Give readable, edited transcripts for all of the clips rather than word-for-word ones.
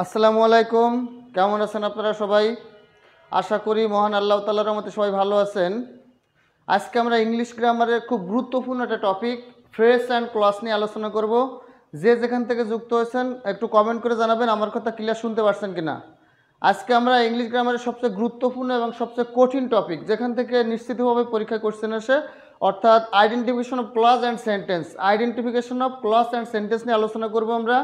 আসসালামু আলাইকুম। কেমন আছেন আপনারা সবাই? আশা করি মহান আল্লাহ তাআলার রহমতে সবাই ভালো আছেন। আজকে আমরা ইংলিশ গ্রামারের খুব গুরুত্বপূর্ণ একটা টপিক ফ্রেজ অ্যান্ড ক্লজ নিয়ে আলোচনা করব। যে যেখান থেকে যুক্ত হয়েছেন একটু কমেন্ট করে জানাবেন আমার কথা ক্লিয়ার শুনতে পারছেন কিনা। আজকে আমরা ইংলিশ গ্রামারের সবচেয়ে গুরুত্বপূর্ণ এবং সবচেয়ে কঠিন টপিক, যেখান থেকে নিশ্চিতভাবে পরীক্ষা কোশ্চেন আসে, অর্থাৎ identification of clause and sentence. Identification of clause and sentence নিয়ে আলোচনা করব আমরা।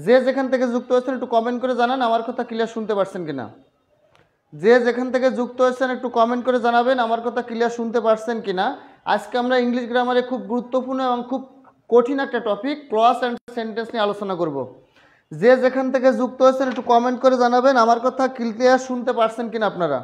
যে যেখান থেকে যুক্ত হয়েছেন একটু কমেন্ট করে জানান আমার কথা ক্লিয়ার শুনতে পারছেন কিনা। যে যেখান থেকে যুক্ত হয়েছেন একটু কমেন্ট করে জানাবেন আমার কথা ক্লিয়ার শুনতে পারছেন কিনা। আজকে আমরা ইংলিশ গ্রামারে খুব গুরুত্বপূর্ণ এবং খুব কঠিন একটা টপিক ক্লজ অ্যান্ড সেন্টেন্স নিয়ে আলোচনা করব। যে যেখান থেকে যুক্ত হয়েছেন একটু কমেন্ট করে জানাবেন আমার কথা ক্লিয়ার শুনতে পারছেন কিনা আপনারা।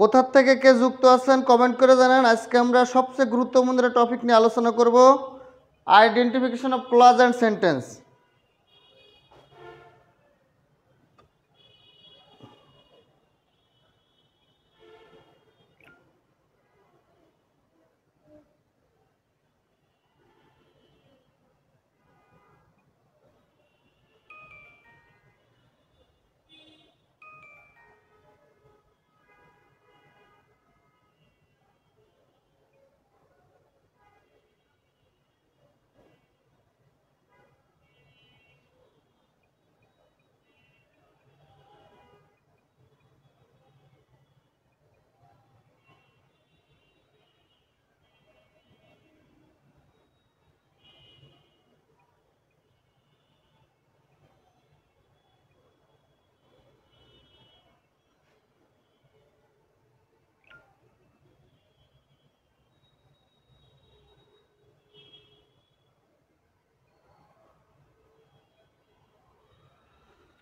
কোথার থেকে কে যুক্ত আছেন কমেন্ট করে জানান। আজকে আমরা সবচেয়ে গুরুত্বপূর্ণ একটা টপিক নিয়ে আলোচনা করব, identification of clause and sentence.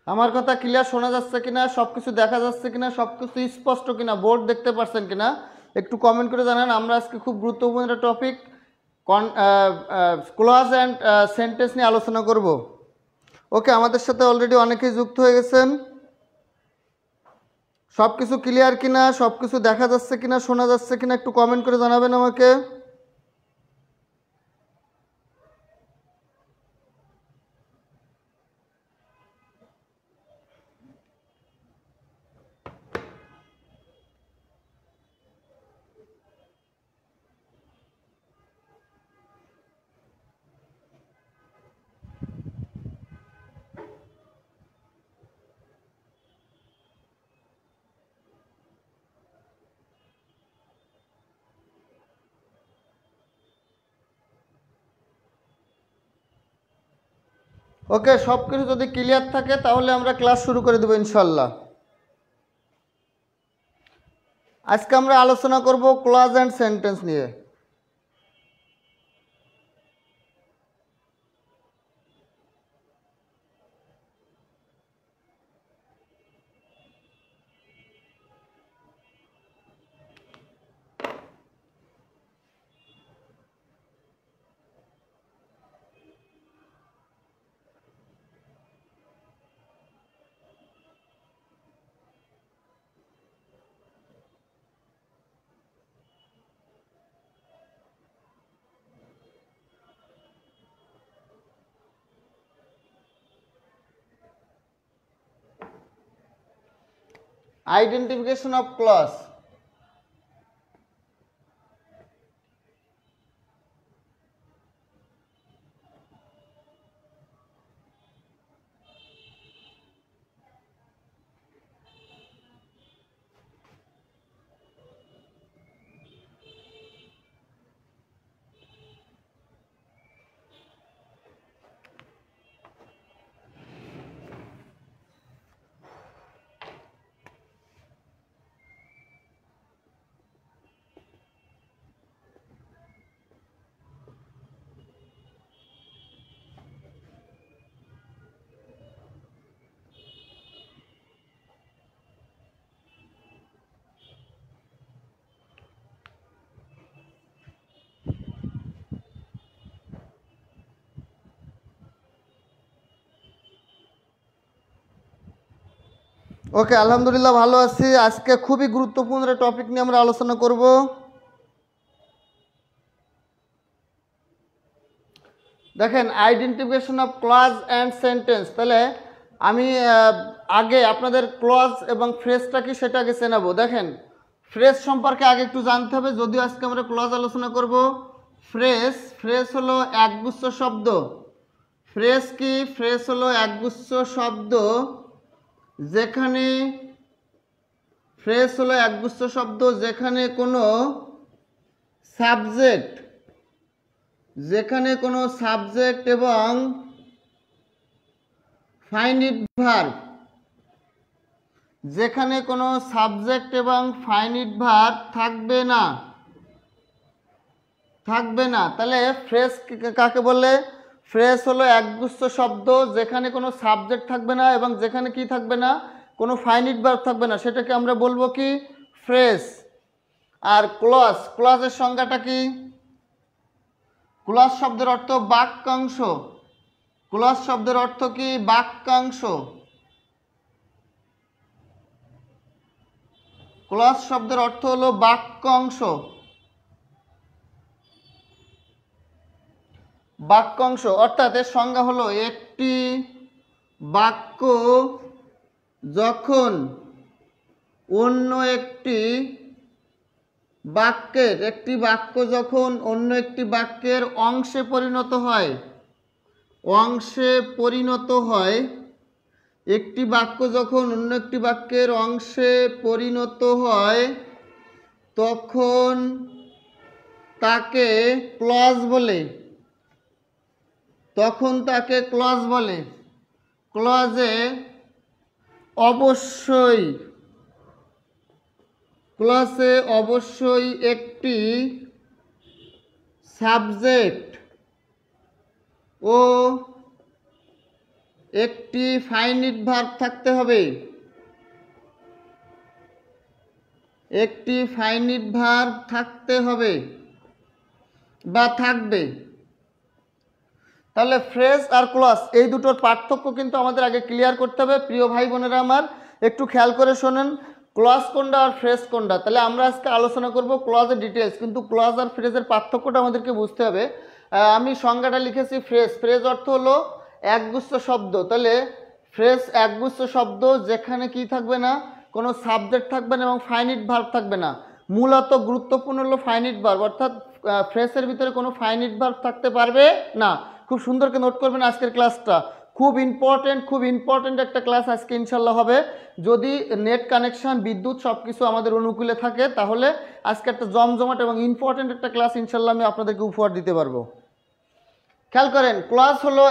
আমার কথা ক্লিয়ার শোনা যাচ্ছে কিনা, সব কিছু দেখা যাচ্ছে কিনা, সব কিছু স্পষ্ট কিনা, বোর্ড দেখতে পারছেন কিনা একটু কমেন্ট করে জানান। আমরা আজকে খুব গুরুত্বপূর্ণ একটা টপিক ক্লজ অ্যান্ড সেন্টেন্স নিয়ে আলোচনা করব। ওকে, আমাদের সাথে অলরেডি অনেকেই যুক্ত হয়ে গেছেন। সব কিছু ক্লিয়ার কিনা, সব কিছু দেখা যাচ্ছে কিনা, শোনা যাচ্ছে কিনা একটু কমেন্ট করে জানাবেন আমাকে। ওকে, সব কিছু যদি ক্লিয়ার থাকে তাহলে আমরা ক্লাস শুরু করে দেবো ইনশাল্লাহ। আজকে আমরা আলোচনা করব ক্লজ অ্যান্ড সেন্টেন্স নিয়ে। Identification of clause. ওকে, আলহামদুলিল্লাহ ভালো আছি। আজকে খুবই গুরুত্বপূর্ণ একটা টপিক নিয়ে আমরা আলোচনা করব। দেখেন, identification of clause and sentence. তাহলে আমি আগে আপনাদের ক্লজ এবং ফ্রেজটা কি সেটা আগে চেনাবো। দেখেন, ফ্রেজ সম্পর্কে আগে একটু জানতে হবে, যদিও আজকে আমরা ক্লজ আলোচনা করব। ফ্রেজ হলো একগুচ্ছ শব্দ। ফ্রেজ কি? ফ্রেজ হলো একগুচ্ছ শব্দ যেখানে যেখানে কোনো সাবজেক্ট এবং ফাইনিট ভার্ব, যেখানে কোনো সাবজেক্ট এবং ফাইনিট ভার্ব থাকবে না। তাহলে ফ্রেজ কাকে বলে? ফ্রেজ হলো একগুচ্ছ শব্দ যেখানে কোনো সাবজেক্ট থাকবে না এবং যেখানে কি থাকবে না, কোনো ফাইনিট ভার্ব থাকবে না, সেটাকে আমরা বলবো কি? ফ্রেজ। আর ক্লজের সংজ্ঞাটা কি? ক্লজ শব্দের অর্থ বাক্যাংশ। ক্লজ শব্দের অর্থ কি? বাক্যাংশ। ক্লজ শব্দের অর্থ হলো বাক্যাংশ। অর্থাৎ এর সংজ্ঞা হলো একটি বাক্য যখন অন্য একটি বাক্যের অংশে পরিণত হয়। একটি বাক্য যখন অন্য একটি বাক্যের অংশে পরিণত হয় তখন তাকে ক্লজ বলে। ক্লজে অবশ্যই একটি সাবজেক্ট ও একটি ফাইনিট ভার্ব থাকতে হবে। বা থাকবে। তাহলে ফ্রেজ আর ক্লজ এই দুটোর পার্থক্য কিন্তু আমাদের আগে ক্লিয়ার করতে হবে। প্রিয় ভাই বোনেরা আমার, একটু খেয়াল করে শোনেন, ক্লজ কোনটা আর ফ্রেজ কোনটা। তাহলে আমরা আজকে আলোচনা করব ক্লজের ডিটেলস, কিন্তু ক্লজ আর ফ্রেজের পার্থক্যটা আমাদেরকে বুঝতে হবে। আমি সংজ্ঞাটা লিখেছি ফ্রেজ অর্থ হলো একগুচ্ছ শব্দ। তাহলে ফ্রেজ একগুচ্ছ শব্দ যেখানে কি থাকবে না, কোনো সাবজেক্ট থাকবে না এবং ফাইনিট ভার্ব থাকবে না। মূলত গুরুত্বপূর্ণ হলো ফাইনিট ভার্ব, অর্থাৎ ফ্রেজের ভিতরে কোনো ফাইনিট ভার্ব থাকতে পারবে না। খুব সুন্দর করে নোট করবেন আজকের ক্লাসটা, খুব ইম্পর্টেন্ট একটা ক্লাস আজকে ইনশাল্লাহ হবে। যদি নেট কানেকশন, বিদ্যুৎ সব কিছু আমাদের অনুকূলে থাকে তাহলে আজকে একটা জমজমাট এবং ইম্পর্টেন্ট একটা ক্লাস ইনশাল্লাহ আমি আপনাদেরকে উপহার দিতে পারবো। খেয়াল করেন, ক্লজ হলো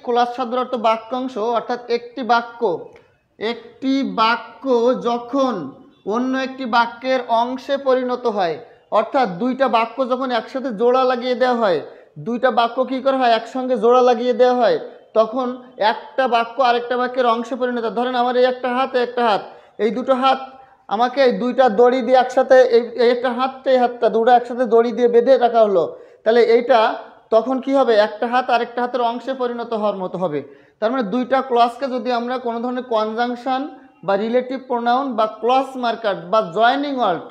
ক্লজ শব্দের অর্থ বাক্যাংশ। অর্থাৎ একটি বাক্য যখন অন্য একটি বাক্যের অংশে পরিণত হয়, অর্থাৎ দুইটা বাক্য যখন একসাথে জোড়া লাগিয়ে দেওয়া হয়, দুইটা বাক্য কি করা হয়, একসঙ্গে জোড়া লাগিয়ে দেওয়া হয়, তখন একটা বাক্য আরেকটা বাক্যের অংশে পরিণত। ধরেন আমার এই একটা হাত, এই দুটো হাত আমাকে এই দুইটা দড়ি দিয়ে একসাথে, এই একটা হাতটা এই হাতটা দুটো একসাথে দড়ি দিয়ে বেঁধে রাখা হলো। তাহলে এইটা তখন কি হবে, একটা হাত আরেকটা হাতের অংশে পরিণত হওয়ার মতো হবে। তার মানে দুইটা ক্লজকে যদি আমরা কোনো ধরনের কনজাংশন বা রিলেটিভ প্রোনাউন বা ক্লজ মার্কার বা জয়নিং ওয়ার্ড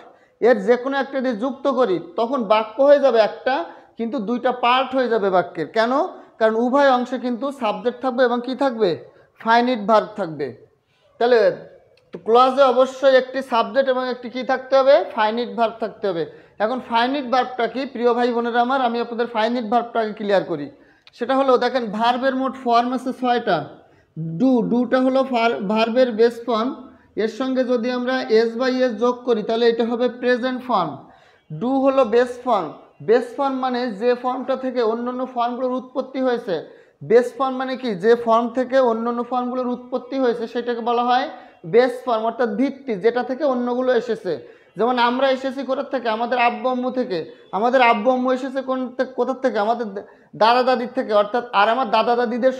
এর যে কোনো একটা দিয়ে যুক্ত করি, তখন বাক্য হয়ে যাবে একটা, কিন্তু দুইটা পার্ট হয়ে যাবে বাক্যের। কেন? কারণ উভয় অংশে কিন্তু সাবজেক্ট থাকবে এবং কি থাকবে, ফাইনিট ভার্ব থাকবে। তাহলে ক্লজে অবশ্যই একটি সাবজেক্ট এবং একটি কি থাকতে হবে, ফাইনিট ভার্ব থাকতে হবে। এখন ফাইনিট ভার্বটা কি প্রিয় ভাই বোনেরা আমার, আমি আপনাদের ফাইনিট ভার্বটা আগে ক্লিয়ার করি। সেটা হলো, দেখেন ভার্বের মোট ফর্ম আছে 6টা। ডুটা হলো ভার্বের বেস ফর্ম। এর সঙ্গে যদি আমরা এস বাই এস যোগ করি তাহলে এটা হবে প্রেজেন্ট ফর্ম। ডু হলো বেস ফর্ম মানে যে ফর্মটা থেকে অন্যান্য ফর্মগুলোর উৎপত্তি হয়েছে। বেস ফর্ম মানে কি, যে ফর্ম থেকে অন্যান্য ফর্মগুলোর উৎপত্তি হয়েছে সেটাকে বলা হয় বেস ফর্ম, অর্থাৎ ভিত্তি, যেটা থেকে অন্যগুলো এসেছে। যেমন আমরা এসেছি কোথা থেকে, আমাদের আব্বু আম্মু থেকে। আমাদের আব্বু আম্মু এসেছে কোথা থেকে, আমাদের দাদা দাদির থেকে। অর্থাৎ আর আমার দাদা দাদিদের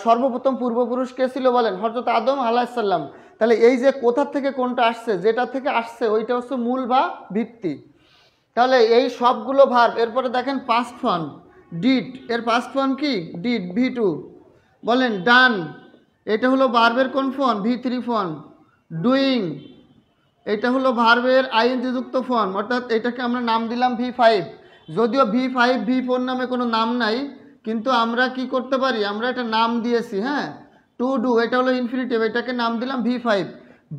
সর্বপ্রথম পূর্বপুরুষ কে ছিল বলেন, হযরত আদম আলাইহিস সালাম। তাহলে এই যে কোথা থেকে কোনটা আসছে, যেটা থেকে আসছে ওইটা হচ্ছে মূল বা ভিত্তি। তাহলে এই সবগুলো ভার্ব। এরপরে দেখেন পাস্ট ফর্ম ডিড, এর পাস্ট ফর্ম কি, ডিড, V2 বলেন ডান, এটা হলো ভার্বের কোন ফর্ম? V3 form. ডুইং, এটা হলো ভার্বের আইএনজি যুক্ত ফর্ম, অর্থাৎ এটাকে আমরা নাম দিলাম V5। যদিও V5 V4 নামে কোনো নাম নাই, কিন্তু আমরা কি করতে পারি, আমরা এটা নাম দিয়েছি, হ্যাঁ, টু ডু, এটা হলো ইনফিনিটিভ, এটাকে নাম দিলাম V5।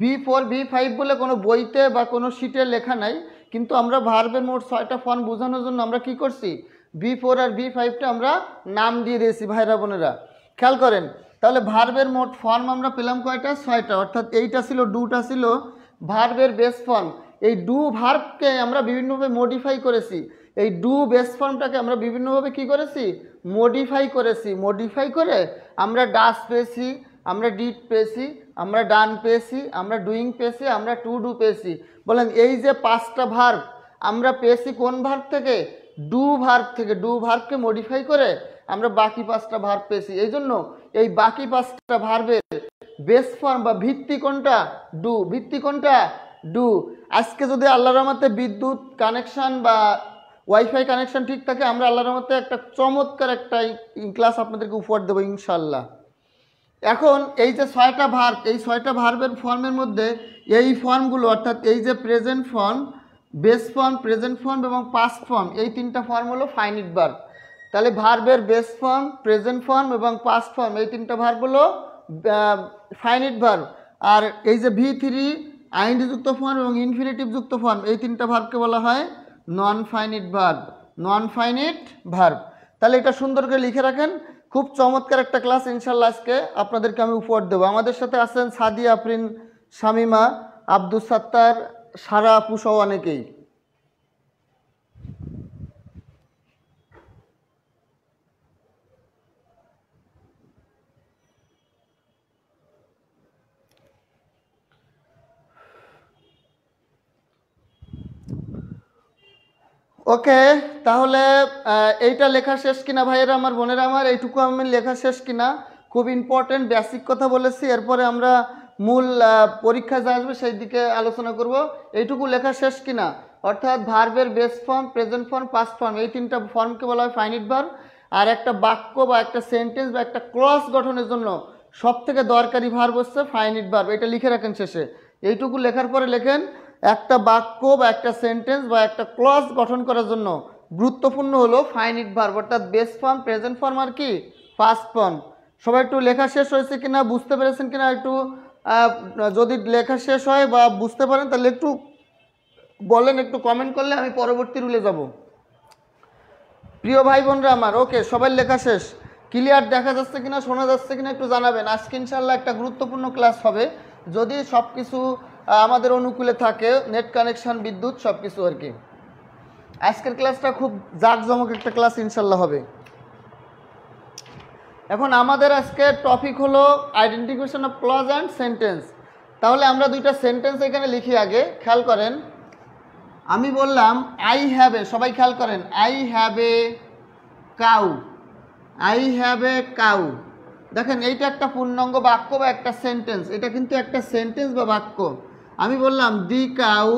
V4 V5 বলে কোনো বইতে বা কোনো শিটে লেখা নাই, কিন্তু আমরা ভার্বের মোট 6টা ফর্ম বোঝানোর জন্য আমরা কি করছি, V4 আর V5টা আমরা নাম দিয়ে দিয়েছি ভাইরা বোনেরা। খেয়াল করেন, তাহলে ভার্বের মোট ফর্ম আমরা পেলাম কয়টা? 6টা, অর্থাৎ এইটা ছিল, ডুটা ছিল ভার্বের বেস ফর্ম। এই ডু ভার্বকে আমরা বিভিন্নভাবে মডিফাই করেছি, এই ডু বেস ফর্মটাকে আমরা বিভিন্নভাবে কি করেছি, মডিফাই করেছি। মডিফাই করে আমরা ডাস পেয়েছি, আমরা ডিড পেয়েছি, আমরা ডান পেয়েছি, আমরা ডুইং পেয়েছি, আমরা টু ডু পেয়েছি। বলেন এই যে 5টা ভার্ব আমরা পেয়েছি কোন ভার্ব থেকে? ডু ভার্ব থেকে। ডু ভার্বকে মডিফাই করে আমরা বাকি 5টা ভার্ব পেয়েছি। এই জন্য এই বাকি 5টা ভার্বের বেস ফর্ম বা ভিত্তি কোনটা? ডু। ভিত্তি কোনটা? ডু। আজকে যদি আল্লাহর রহমতে বিদ্যুৎ কানেকশন বা ওয়াইফাই কানেকশন ঠিক থাকে, আমরা আল্লাহর রহমতে একটা চমৎকার একটা ক্লাস আপনাদেরকে উপহার দেবো ইনশাল্লাহ। এখন এই যে 6টা ভার্ব, এই 6টা ভার্বের ফর্মের মধ্যে এই ফর্মগুলো, অর্থাৎ এই যে present form, base form, present form এবং পাস্ট ফর্ম, এই 3টা ফর্ম হলো ফাইনিট ভার্ব। তাহলে ভার্বের বেস ফর্ম, প্রেজেন্ট ফর্ম এবং পাস্ট ফর্ম, এই 3টা ভার্ব হলো ফাইনিট ভার্ব। আর এই যে V3 আইএনজি যুক্ত ফর্ম এবং ইনফিনিটিভ যুক্ত ফর্ম, এই 3টা ভার্বকে বলা হয় non finite verb. Non finite verb. তাহলে এটা সুন্দর করে লিখে রাখেন। খুব চমৎকার একটা ক্লাস ইনশাল্লাহ আজকে আপনাদেরকে আমি উপহার দেবো। আমাদের সাথে আছেন সাদিয়া, আফরিন, শামিমা, আব্দুস সাত্তার, সারা আপু সহ অনেকেই। ওকে, তাহলে এইটা লেখা শেষ কিনা ভাইয়েরা আমার, বোনেরা আমার? এইটুকু আমি লেখা শেষ কিনা? খুব ইম্পর্টেন্ট বেসিক কথা বলেছি, এরপরে আমরা মূল পরীক্ষায় যা আসবে সেই দিকে আলোচনা করব। এইটুকু লেখা শেষ কিনা? অর্থাৎ ভার্বের base form, present form, past form, এই 3টা ফর্মকে বলা হয় ফাইনিট ভার্ব। আর একটা বাক্য বা একটা সেন্টেন্স বা একটা ক্লজ গঠনের জন্য সবথেকে দরকারি ভার্ব হচ্ছে ফাইনিট ভার্ব। এটা লিখে রাখেন শেষে। এইটুকু লেখার পরে লেখেন একটা বাক্য বা একটা সেন্টেন্স বা একটা ক্লজ গঠন করার জন্য গুরুত্বপূর্ণ হলো ফাইনিট ভার্ব, অর্থাৎ বেস ফর্ম, প্রেজেন্ট ফর্ম আর কি পাস্ট ফর্ম। সবাই একটু লেখা শেষ হয়েছে কিনা, বুঝতে পেরেছেন কিনা একটু যদি লেখা শেষ হয় বা বুঝতে পারেন তাহলে একটু বলেন, একটু কমেন্ট করলে আমি পরবর্তী রুলে যাব। প্রিয় ভাই বোনরা আমার, ওকে, সবাই লেখা শেষ? ক্লিয়ার দেখা যাচ্ছে কিনা, শোনা যাচ্ছে কিনা একটু জানাবেন। আজকে ইনশাল্লাহ একটা গুরুত্বপূর্ণ ক্লাস হবে, যদি সব কিছু আমাদের অনুকূলে থাকে, নেট কানেকশন, বিদ্যুৎ সব কিছু আর কি। আজকের ক্লাসটা খুব জাঁকজমক একটা ক্লাস ইনশাল্লাহ হবে। এখন আমাদের আজকের টপিক হলো identification of clause and sentence. তাহলে আমরা দুইটা সেন্টেন্স এখানে লিখি আগে, খেয়াল করেন। আমি বললাম আই হ্যাভ এ, সবাই খেয়াল করেন, I have a cow. I have a cow, দেখেন এইটা একটা পূর্ণাঙ্গ বাক্য বা একটা সেন্টেন্স, এটা কিন্তু একটা সেন্টেন্স বা বাক্য। আমি বললাম the cow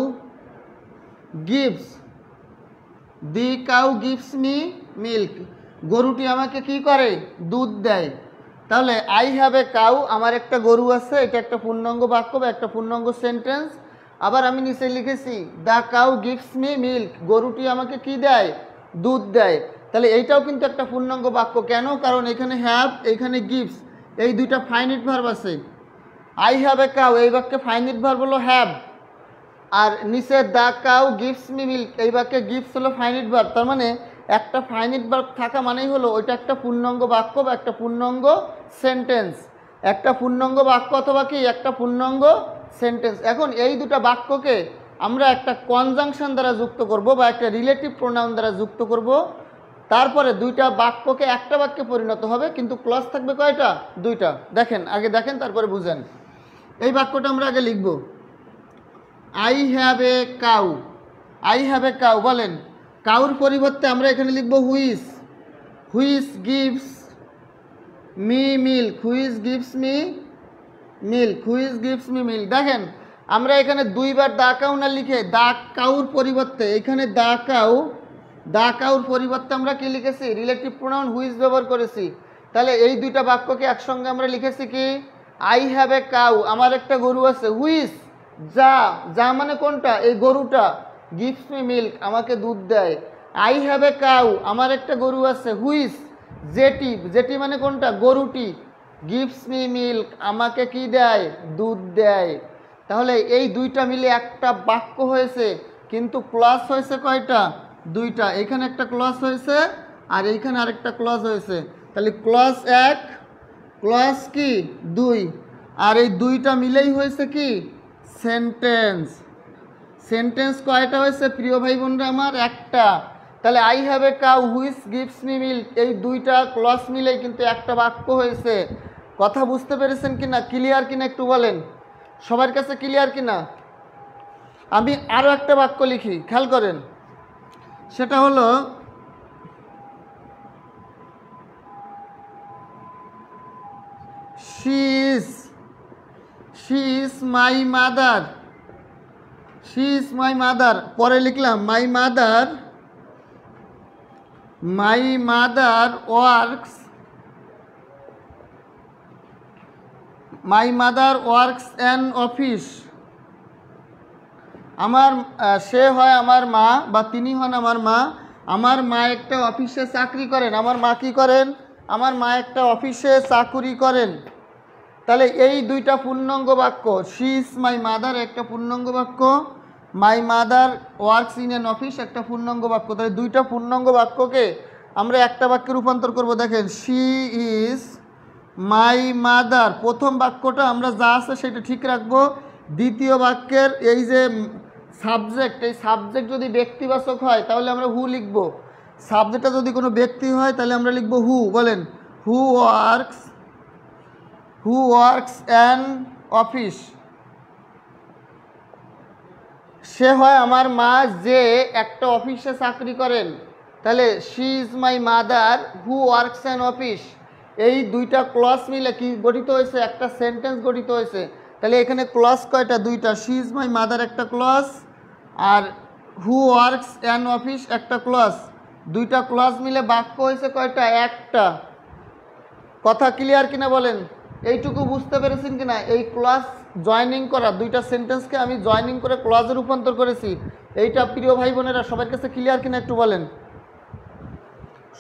gives, the cow gives me milk, গরুটি আমাকে কি করে, দুধ দেয়। তাহলে আই হ্যাভ এ কাউ, আমার একটা গরু আছে, এটা একটা পূর্ণাঙ্গ বাক্য বা একটা পূর্ণাঙ্গ সেন্টেন্স। আবার আমি নিচে লিখেছি the cow gives me milk, গরুটি আমাকে কি দেয়, দুধ দেয়। তাহলে এইটাও কিন্তু একটা পূর্ণাঙ্গ বাক্য। কেন? কারণ এখানে হ্যাভ, এখানে গিভস, এই দুইটা ফাইনিট ভার্ব আছে। আই হ্যাভ এ কাউ, এই বাক্যে ফাইনিট ভার্ব হলো হ্যাভ, আর নিচে the cow gives me milk, এই বাক্যে গিভস হলো ফাইনিট ভার্ব। তার মানে একটা ফাইনিট ভার্ব থাকা মানেই হলো ওইটা একটা পূর্ণাঙ্গ বাক্য বা একটা পূর্ণাঙ্গ সেন্টেন্স। একটা পূর্ণাঙ্গ বাক্য অথবা কি একটা পূর্ণাঙ্গ সেন্টেন্স। এখন এই দুটো বাক্যকে আমরা একটা কনজাংশন দ্বারা যুক্ত করব বা একটা রিলেটিভ প্রোনাউন দ্বারা যুক্ত করব। তারপরে দুইটা বাক্যকে একটা বাক্যে পরিণত হবে, কিন্তু ক্লজ থাকবে কয়টা? দুইটা। দেখেন, আগে দেখেন তারপরে বুঝেন। এই বাক্যটা আমরা আগে লিখব, I have a cow. I have a cow, বলেন কাউর পরিবর্তে আমরা এখানে লিখব which. Which gives me milk, which gives me milk, which gives me milk. দেখেন আমরা এখানে দুইবার দা কাউ না লিখে দা কাউর পরিবর্তে এখানে দা কাউ, দা কাউর পরিবর্তে আমরা কি লিখেছি? রিলেটিভ প্রোনাউন হুইচ ব্যবহার করেছি। তাহলে এই দুইটা বাক্যকে একসঙ্গে আমরা লিখেছি কি? আই হ্যাভ এ কাউ, আমার একটা গরু আছে। হুইচ, যা, যা মানে কোনটা, এই গরুটা। গিভস মি মিল্ক, আমাকে দুধ দেয়। আই হ্যাভ এ কাউ, আমার একটা গরু আছে। হুইচ, যেটি, যেটি মানে কোনটা, গরুটি। গিভস মি মিল্ক, আমাকে কি দেয়, দুধ দেয়। তাহলে এই দুইটা মিলে একটা বাক্য হয়েছে, কিন্তু ক্লজ হয়েছে কয়টা, দুইটা। এখানে একটা ক্লজ হয়েছে আর এইখানে আরেকটা ক্লজ হয়েছে। তাহলে ক্লজ এক, ক্লজ কি দুই, আর এই দুইটা মিলেই হয়েছে কি সেন্টেন্স। সেন্টেন্স কয়টা হয়েছে প্রিয় ভাই বোনরা আমার, একটা। তাহলে I have a cow which gives me milk, এই দুইটা ক্লজ মিলেই কিন্তু একটা বাক্য হয়েছে। কথা বুঝতে পেরেছেন কিনা, ক্লিয়ার কিনা একটু বলেন, সবার কাছে ক্লিয়ার কিনা? আমি আরও একটা বাক্য লিখি, খেয়াল করেন। সেটা হলো she is my mother, she is my mother। পরে লিখলাম my mother works an office। আমার সে হয় আমার মা বা তিনি হন আমার মা। আমার মা একটা অফিসে চাকরি করেন। আমার মা কি করেন, আমার মা একটা অফিসে চাকুরি করেন। তাহলে এই দুইটা পূর্ণাঙ্গ বাক্য, শি ইজ মাই মাদার একটা পূর্ণাঙ্গ বাক্য, my mother works in an office একটা পূর্ণাঙ্গ বাক্য। তাহলে দুইটা পূর্ণাঙ্গ বাক্যকে আমরা একটা বাক্যে রূপান্তর করব। দেখেন, শি ইজ মাই মাদার, প্রথম বাক্যটা আমরা যা আছে সেটা ঠিক রাখবো। দ্বিতীয় বাক্যের এই যে সাবজেক্ট, এই সাবজেক্ট যদি ব্যক্তিবাচক হয় তাহলে আমরা হু লিখব। সাবজেক্টটা যদি কোনো ব্যক্তি হয় তাহলে আমরা লিখব হু। বলেন, হু ওয়ার্কস অ্যান অফিস। সে হয় আমার মা যে একটা অফিসে চাকরি করেন। তাহলে she is my mother who works an office, এই দুইটা ক্লজ মিলে কি গঠিত হয়েছে, একটা সেন্টেন্স গঠিত হয়েছে। তাহলে এখানে ক্লজ কয়টা, দুইটা। শি ইজ মাই মাদার একটা ক্লজ, আর হু ওয়ার্কস অ্যান অফিস একটা ক্লজ। দুইটা ক্লজ মিলে বাক্য হয়েছে কয়টা, একটা। কথা ক্লিয়ার কিনা বলেন, এইটুকু বুঝতে পেরেছেন কিনা? এই ক্লজ জয়নিং করা, দুইটা সেন্টেন্সকে আমি জয়নিং করে ক্লজে রূপান্তর করেছি। এইটা প্রিয় ভাই বোনেরা সবার কাছে ক্লিয়ার কিনা একটু বলেন,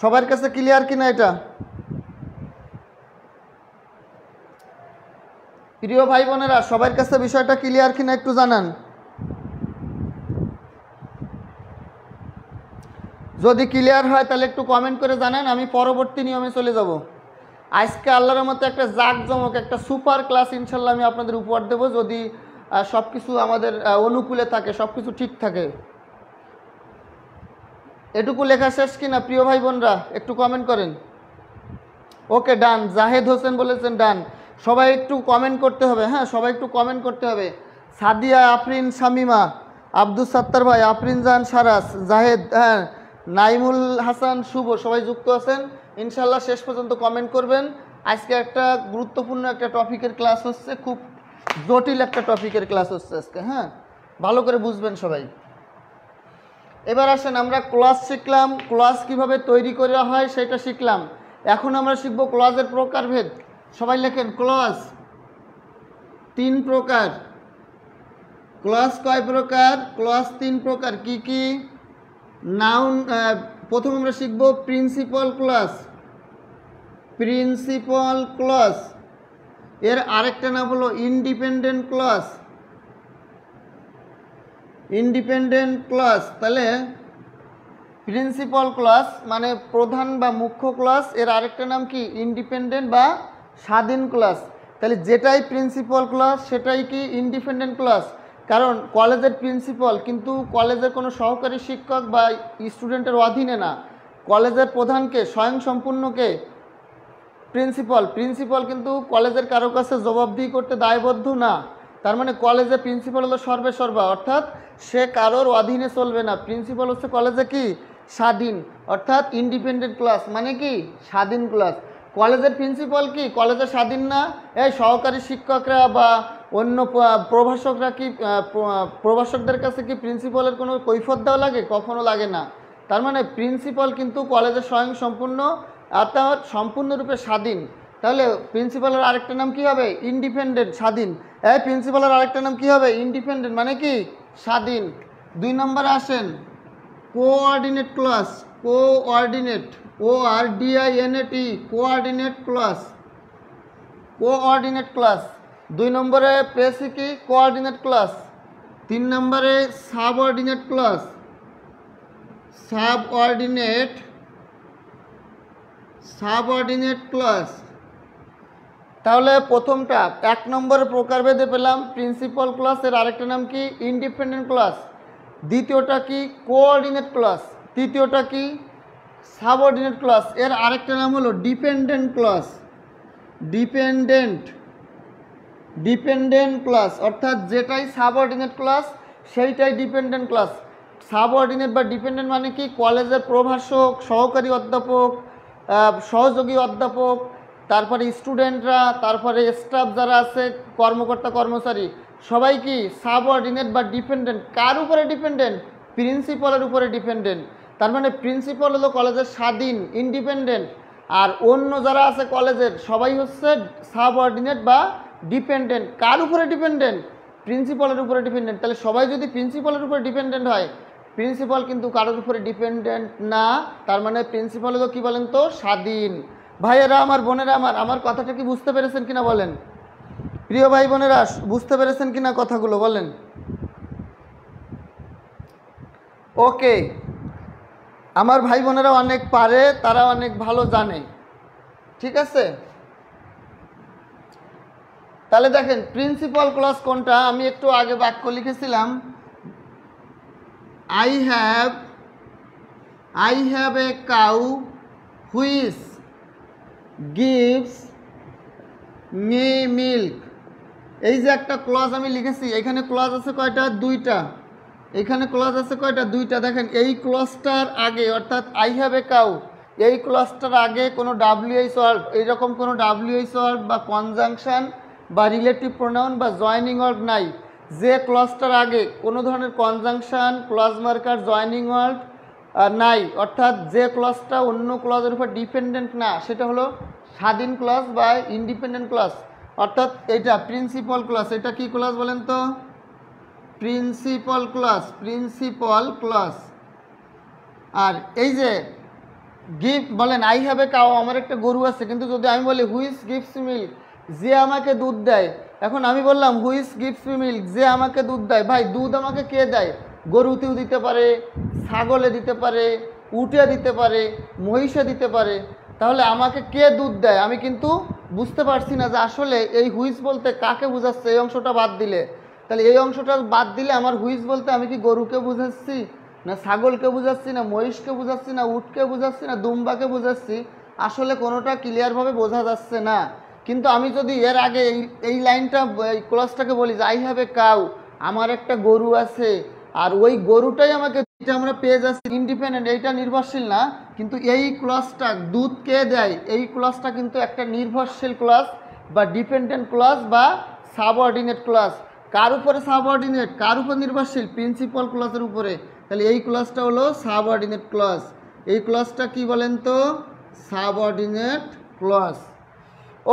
সবার কাছে ক্লিয়ার কিনা এটা? প্রিয় ভাই বোনেরা সবার কাছে বিষয়টা ক্লিয়ার কিনা একটু জানান। যদি ক্লিয়ার হয় তাহলে একটু কমেন্ট করে জানান, আমি পরবর্তী নিয়মে চলে যাব। আজকে আল্লাহর মতো একটা জাঁকজমক, একটা সুপার ক্লাস ইনশাল্লাহ আমি আপনাদের উপহার দেবো, যদি সব কিছু আমাদের অনুকূলে থাকে, সব কিছু ঠিক থাকে। এটুকু লেখা শেষ কিনা প্রিয় ভাই বোনরা, একটু কমেন্ট করেন। ওকে, ডান। জাহেদ হোসেন বলেছেন ডান। সবাই একটু কমেন্ট করতে হবে, হ্যাঁ সবাই একটু কমেন্ট করতে হবে। সাদিয়া, আফরিন, শামিমা, আব্দুল সাত্তার ভাই, আফরিন জান, সারাস, জাহেদ, হ্যাঁ নাইমুল হাসান, শুভ, সবাই যুক্ত আছেন। ইনশাল্লাহ শেষ পর্যন্ত কমেন্ট করবেন। আজকে একটা গুরুত্বপূর্ণ একটা টপিকের ক্লাস হচ্ছে, খুব জটিল একটা টপিকের ক্লাস হচ্ছে আজকে, হ্যাঁ ভালো করে বুঝবেন সবাই। এবার আসেন, আমরা ক্লজ শিখলাম, ক্লজ কিভাবে তৈরি করা হয় সেটা শিখলাম। এখন আমরা শিখব ক্লজের প্রকারভেদ। সবাই লেখেন, ক্লজ তিন প্রকার। ক্লজ কয় প্রকার? ক্লজ তিন প্রকার। কি কি? নাউন, প্রথম আমরা শিখব প্রিন্সিপাল ক্লজ। প্রিন্সিপাল ক্লজ, এর আরেকটা নাম হলো ইন্ডিপেন্ডেন্ট ক্লজ। ইন্ডিপেন্ডেন্ট ক্লজ, তাহলে প্রিন্সিপাল ক্লজ মানে প্রধান বা মুখ্য ক্লজ, এর আরেকটা নাম কি ইন্ডিপেন্ডেন্ট বা স্বাধীন ক্লজ। তাহলে যেটাই প্রিন্সিপাল ক্লজ সেটাই কি ইন্ডিপেন্ডেন্ট ক্লজ। কারণ কলেজের প্রিন্সিপাল কিন্তু কলেজের কোনো সহকারী শিক্ষক বা স্টুডেন্টের অধীনে না। কলেজের প্রধানকে, স্বয়ংসম্পূর্ণকে প্রিন্সিপাল। প্রিন্সিপাল কিন্তু কলেজের কারো কাছে জবাবদিহি করতে দায়বদ্ধ না। তার মানে কলেজে প্রিন্সিপাল হলো সর্বে সর্বা, অর্থাৎ সে কারোর অধীনে চলবে না। প্রিন্সিপাল হচ্ছে কলেজে কি স্বাধীন, অর্থাৎ ইন্ডিপেন্ডেন্ট ক্লাস মানে কি স্বাধীন ক্লাস। কলেজের প্রিন্সিপাল কি কলেজে স্বাধীন না? এই সহকারী শিক্ষকরা বা অন্য প্রভাষকরা কি প্রভাষকদের কাছে কি প্রিন্সিপালের কোনো কৈফিয়ত দেওয়া লাগে? কখনো লাগে না। তার মানে প্রিন্সিপাল কিন্তু কলেজে স্বয়ংসম্পূর্ণ, অর্থাৎ সম্পূর্ণরূপে স্বাধীন। তাহলে প্রিন্সিপালের আরেকটা নাম কি হবে? ইন্ডিপেন্ডেন্ট, স্বাধীন। এই প্রিন্সিপালের আরেকটা নাম কি হবে? ইন্ডিপেন্ডেন্ট মানে কি? স্বাধীন। 2 নম্বরে আসেন, coordinate clause. Coordinate, ORDINAT, coordinate clause. Coordinate clause 2 নম্বরে পেয়েছি কি? Coordinate clause. 3 নম্বরে সাবঅর্ডিনেট ক্লজ। Subordinate clause. তাহলে প্রথমটা 1 নম্বরে প্রকারভেদে পেলাম প্রিন্সিপাল ক্লজ, এর আরেকটা নাম কি? Independent clause. দ্বিতীয়টা কি? Coordinate clause. তৃতীয়টা কি? সাবঅর্ডিনেট ক্লজ, এর আরেকটা নাম হলো ডিপেন্ডেন্ট ক্লজ। ডিপেন্ডেন্ট ক্লজ অর্থাৎ যেটাই সাবঅর্ডিনেট ক্লজ সেইটাই ডিপেন্ডেন্ট ক্লজ। সাবঅর্ডিনেট বা ডিপেন্ডেন্ট মানে কি? কলেজের প্রভাষক, সহকারী অধ্যাপক, সহযোগী অধ্যাপক, তারপরে স্টুডেন্টরা, তারপরে স্টাফ যারা আছে, কর্মকর্তা কর্মচারী, সবাই কি সাবঅর্ডিনেট বা ডিপেন্ডেন্ট। কার উপরে ডিপেন্ডেন্ট? প্রিন্সিপালের উপরে ডিপেন্ডেন্ট। তার মানে প্রিন্সিপাল হলো কলেজের স্বাধীন, ইন্ডিপেন্ডেন্ট, আর অন্য যারা আছে কলেজের সবাই হচ্ছে সাবঅর্ডিনেট বা ডিপেন্ডেন্ট। কার উপরে ডিপেন্ডেন্ট? প্রিন্সিপালের উপরে ডিপেন্ডেন্ট। তাহলে সবাই যদি প্রিন্সিপালের উপরে ডিপেন্ডেন্ট হয়, প্রিন্সিপাল কিন্তু কারোর উপরে ডিপেন্ডেন্ট না। তার মানে প্রিন্সিপাল হলো কি বলেন তো? স্বাধীন। ভাইয়েরা আমার, বোনেরা আমার কথাটা কি বুঝতে পেরেছেন কিনা বলেন? প্রিয় ভাই বোনেরা বুঝতে পেরেছেন কিনা কথাগুলো বলেন? ওকে, আমার ভাই বোনেরা অনেক পারে, তারা অনেক ভালো জানে, ঠিক আছে। তাহলে দেখেন প্রিন্সিপাল ক্লজ কোনটা? আমি একটু আগে বাক্য লিখেছিলাম, I have a cow which gives me milk। এই যে একটা ক্লজ আমি লিখেছি, এখানে ক্লজ আছে কয়টা? 2টা। এখানে ক্লজ আছে কয়টা? 2টা। দেখেন এই ক্লজটার আগে অর্থাৎ I have a cow, এই ক্লজটার আগে কোনো WH ওয়ার্ড, এইরকম কোনো WH ওয়ার্ড বা কনজাংশন বা রিলেটিভ প্রোনাউন বা জয়নিং ওয়ার্ড নাই। যে ক্লজটার আগে কোনো ধরনের conjunction, clause marker, joining word নাই, অর্থাৎ যে ক্লজটা অন্য ক্লজের উপর ডিপেন্ডেন্ট না, সেটা হলো স্বাধীন ক্লজ বা ইন্ডিপেন্ডেন্ট ক্লজ। অর্থাৎ এইটা প্রিন্সিপাল ক্লজ। এটা কি ক্লজ বলেন তো? Principal clause. আর এই যে গিভ বলেন, আই হ্যাভ এ কাউ, আমার একটা গরু আছে, কিন্তু যদি আমি বলি হুইচ গিভস মিল্ক, যে আমাকে দুধ দেয়। এখন আমি বললাম হুইচ গিভস মি মিল্ক, যে আমাকে দুধ দেয়। ভাই দুধ আমাকে কে দেয়? গরুতেও দিতে পারে, ছাগলে দিতে পারে, উটে দিতে পারে, মহিষে দিতে পারে। তাহলে আমাকে কে দুধ দেয় আমি কিন্তু বুঝতে পারছি না যে আসলে এই হুইচ বলতে কাকে বোঝাচ্ছে। এই অংশটা বাদ দিলে, তাহলে এই অংশটা বাদ দিলে আমার হুইচ বলতে আমি কি গরুকে বুঝাচ্ছি, না ছাগলকে বুঝাচ্ছি, না মহিষকে বুঝাচ্ছি, না উটকে বুঝাচ্ছি, না দুম্বাকে বুঝাচ্ছি? আসলে কোনোটা ক্লিয়ারভাবে বোঝা যাচ্ছে না। কিন্তু আমি যদি এর আগে এই লাইনটা, এই ক্লজটাকে বলি যে আই হ্যাভ এ কাউ, আমার একটা গরু আছে, আর ওই গরুটাই আমাকে, আমরা পেয়ে যাচ্ছি ইন্ডিপেন্ডেন্ট, এইটা নির্ভরশীল না। কিন্তু এই ক্লজটা দুধ কে দেয়, এই ক্লজটা কিন্তু একটা নির্ভরশীল ক্লজ বা ডিপেন্ডেন্ট ক্লজ বা সাবঅর্ডিনেট ক্লজ। কার উপরে সাবঅর্ডিনেট, কার উপর নির্ভরশীল? প্রিন্সিপাল ক্লজের উপরে। তাহলে এই ক্লজটা হলো সাবঅর্ডিনেট ক্লজ। এই ক্লজটা কি বলেন তো? Subordinate clause.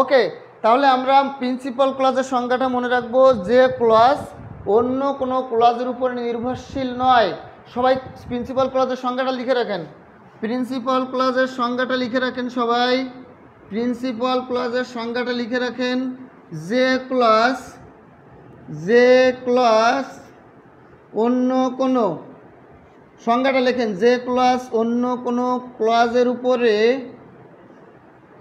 ওকে, তাহলে আমরা প্রিন্সিপাল ক্লজের সংজ্ঞাটা মনে রাখবো, যে ক্লজ অন্য কোনো ক্লজের উপর নির্ভরশীল নয়। সবাই প্রিন্সিপাল ক্লজের সংজ্ঞাটা লিখে রাখেন। প্রিন্সিপাল ক্লজের সংজ্ঞাটা লিখে রাখেন সবাই। প্রিন্সিপাল ক্লজের সংজ্ঞাটা লিখে রাখেন। যে ক্লজ অন্য কোনো, সংজ্ঞাটা লেখেন, যে ক্লজ অন্য কোনো ক্লজের উপরে,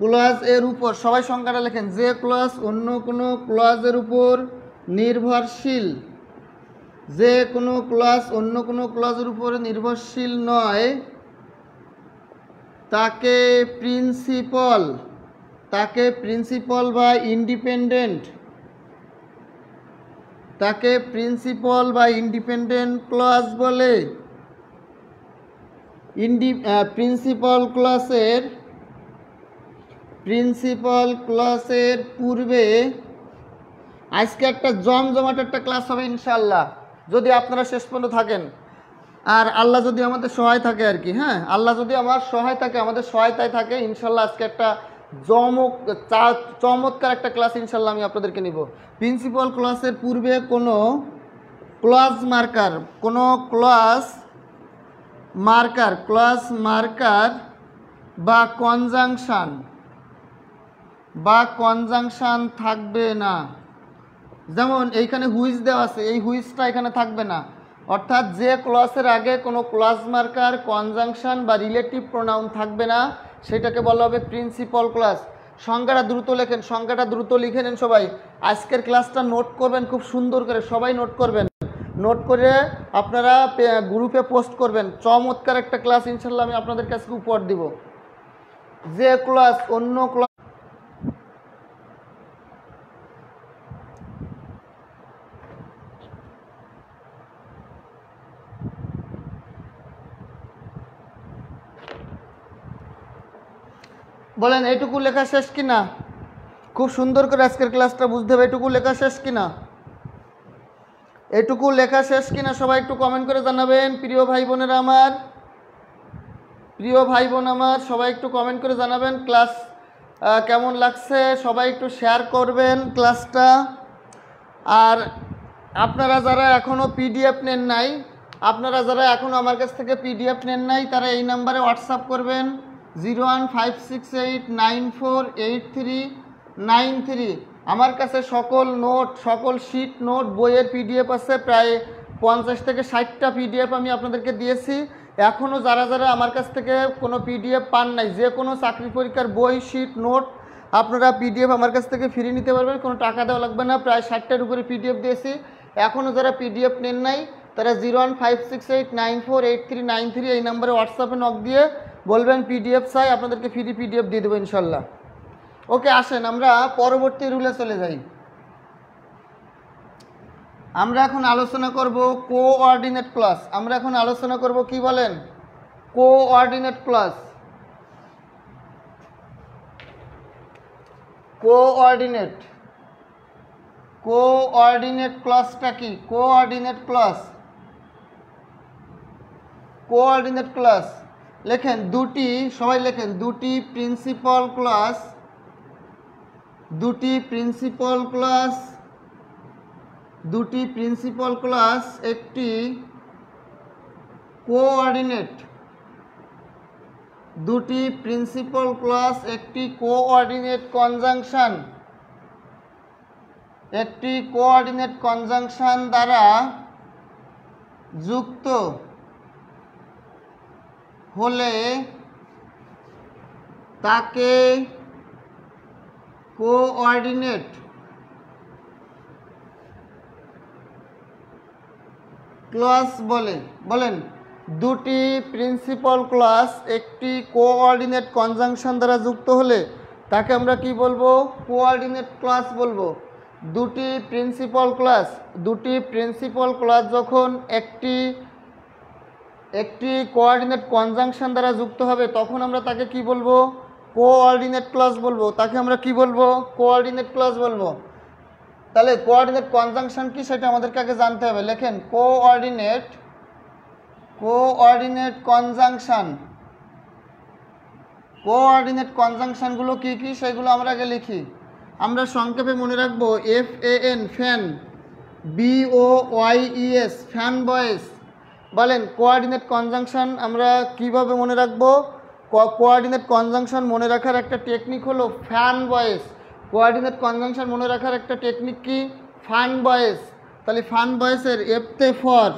ক্লজের উপর, সবাই সংজ্ঞাটা লেখেন। যে ক্লজ অন্য কোনো ক্লজের উপর নির্ভরশীল, যে কোনো ক্লজ অন্য কোনো ক্লজের উপর নির্ভরশীল নয়, তাকে প্রিন্সিপাল বা ইন্ডিপেন্ডেন্ট, তাকে প্রিন্সিপাল বা ইন্ডিপেন্ডেন্ট ক্লজ বলে। প্রিন্সিপাল ক্লাসের পূর্বে আজকে একটা জমজমাট একটা ক্লাস হবে ইনশাআল্লাহ, যদি আপনারা শেষ পর্যন্ত থাকেন, আর আল্লাহ যদি আমাদের সহায় থাকে আর কি। হ্যাঁ, আল্লাহ যদি আমার সহায় থাকে, আমাদের সহায়তায় থাকে, ইনশাআল্লাহ আজকে একটা চমৎকার একটা ক্লাস ইনশাল্লাহ আমি আপনাদেরকে নিব। প্রিন্সিপাল ক্লাসের পূর্বে কোনো ক্লজ মার্কার বা কনজাংশন থাকবে না। যেমন এইখানে হুইচ দেওয়া আছে, এই হুইচটা এখানে থাকবে না। অর্থাৎ যে ক্লজের আগে কোনো ক্লজ মার্কার, কনজাংশন বা রিলেটিভ প্রোনাউন থাকবে না, সেটাকে বলা হবে প্রিন্সিপাল ক্লজ। সংজ্ঞাটা দ্রুত লেখেন, সংজ্ঞাটা দ্রুত লিখে নেন সবাই। আজকের ক্লাসটা নোট করবেন খুব সুন্দর করে, সবাই নোট করবেন। নোট করে আপনারা গ্রুপে পোস্ট করবেন। চমৎকার একটা ক্লাস ইনশাল্লাহ আমি আপনাদের কাছে উপহার দিব। যে ক্লাস অন্য ক্লাস বলেন, এইটুকু লেখা শেষ কিনা? খুব সুন্দর করে আজকের ক্লাসটা বুঝতে হবে। এইটুকু লেখা শেষ কিনা? এটুকু লেখা শেষ কিনা সবাই একটু কমেন্ট করে জানাবেন। প্রিয় ভাই বোন আমার সবাই একটু কমেন্ট করে জানাবেন ক্লাস কেমন লাগছে। সবাই একটু শেয়ার করবেন ক্লাসটা। আর আপনারা যারা এখনও পিডিএফ নেন নাই, আমার কাছ থেকে পিডিএফ নেন নাই, তারা এই নাম্বারে হোয়াটসঅ্যাপ করবেন 01568948393। আমার কাছে সকল শিট নোট বইয়ের পিডিএফ আছে, প্রায় 50 থেকে 60টা পিডিএফ আমি আপনাদেরকে দিয়েছি। এখনও যারা আমার কাছ থেকে কোনো পিডিএফ পান নাই, যে কোনো চাকরি পরীক্ষার বই, শিট, নোট আপনারা পিডিএফ আমার কাছ থেকে ফ্রি নিতে পারবেন, কোনো টাকা দেওয়া লাগবে না। প্রায় 60টার উপরে পিডিএফ দিয়েছি। এখনও যারা পিডিএফ নেন নাই, তারা 01568948393 এই নাম্বারে হোয়াটসঅ্যাপে নক দিয়ে বলবেন পিডিএফ চাই, আপনাদেরকে ফ্রি পিডিএফ দিয়ে দেবো ইনশাল্লাহ। ওকে, আসেন আমরা পরবর্তী রুলে চলে যাই। আমরা এখন আলোচনা করব কোঅর্ডিনেট ক্লজ। আমরা এখন আলোচনা করব কি বলেন? Coordinate clause. কোঅর্ডিনেট ক্লজটা কি? কোঅর্ডিনেট ক্লজ লেখেন দুটি, সবাই লেখেন দুটি প্রিন্সিপাল ক্লজ, একটি কোঅর্ডিনেট। দুটি প্রিন্সিপাল ক্লজ একটি কোঅর্ডিনেট কনজাংশন দ্বারা যুক্ত হলে তাকে কোঅর্ডিনেট ক্লজ বলে। বলেন, দুটি প্রিন্সিপাল ক্লজ একটি কোঅর্ডিনেট কনজাংশন দ্বারা যুক্ত হলে তাকে আমরা কি বলবো? কোঅর্ডিনেট ক্লজ বলবো। দুটি প্রিন্সিপাল ক্লজ যখন একটি কোঅর্ডিনেট কনজাংশন দ্বারা যুক্ত হবে, তখন আমরা তাকে কি বলবো? কোঅর্ডিনেট ক্লজ বলবো। তাকে আমরা কি বলবো? কোঅর্ডিনেট ক্লজ বলবো। তাহলে কোঅর্ডিনেট কনজাংশন কি সেটা আমাদেরকে আগে জানতে হবে। লেখেন কোঅর্ডিনেট কনজাংশনগুলো কি কি সেগুলো আমরা আগে লিখি। আমরা সংক্ষেপে মনে রাখবো FAN ফ্যান, BOYES ফ্যান বয়েস। বলেন, কোঅর্ডিনেট কনজাংশন আমরা কিভাবে মনে রাখবো? কোঅর্ডিনেট কনজাংশন মনে রাখার একটা টেকনিক হলো ফ্যান বয়েস। কোঅর্ডিনেট কনজাংশন মনে রাখার একটা টেকনিক কি? ফান বয়েস। তাহলে ফান বয়েসের এতে ফর,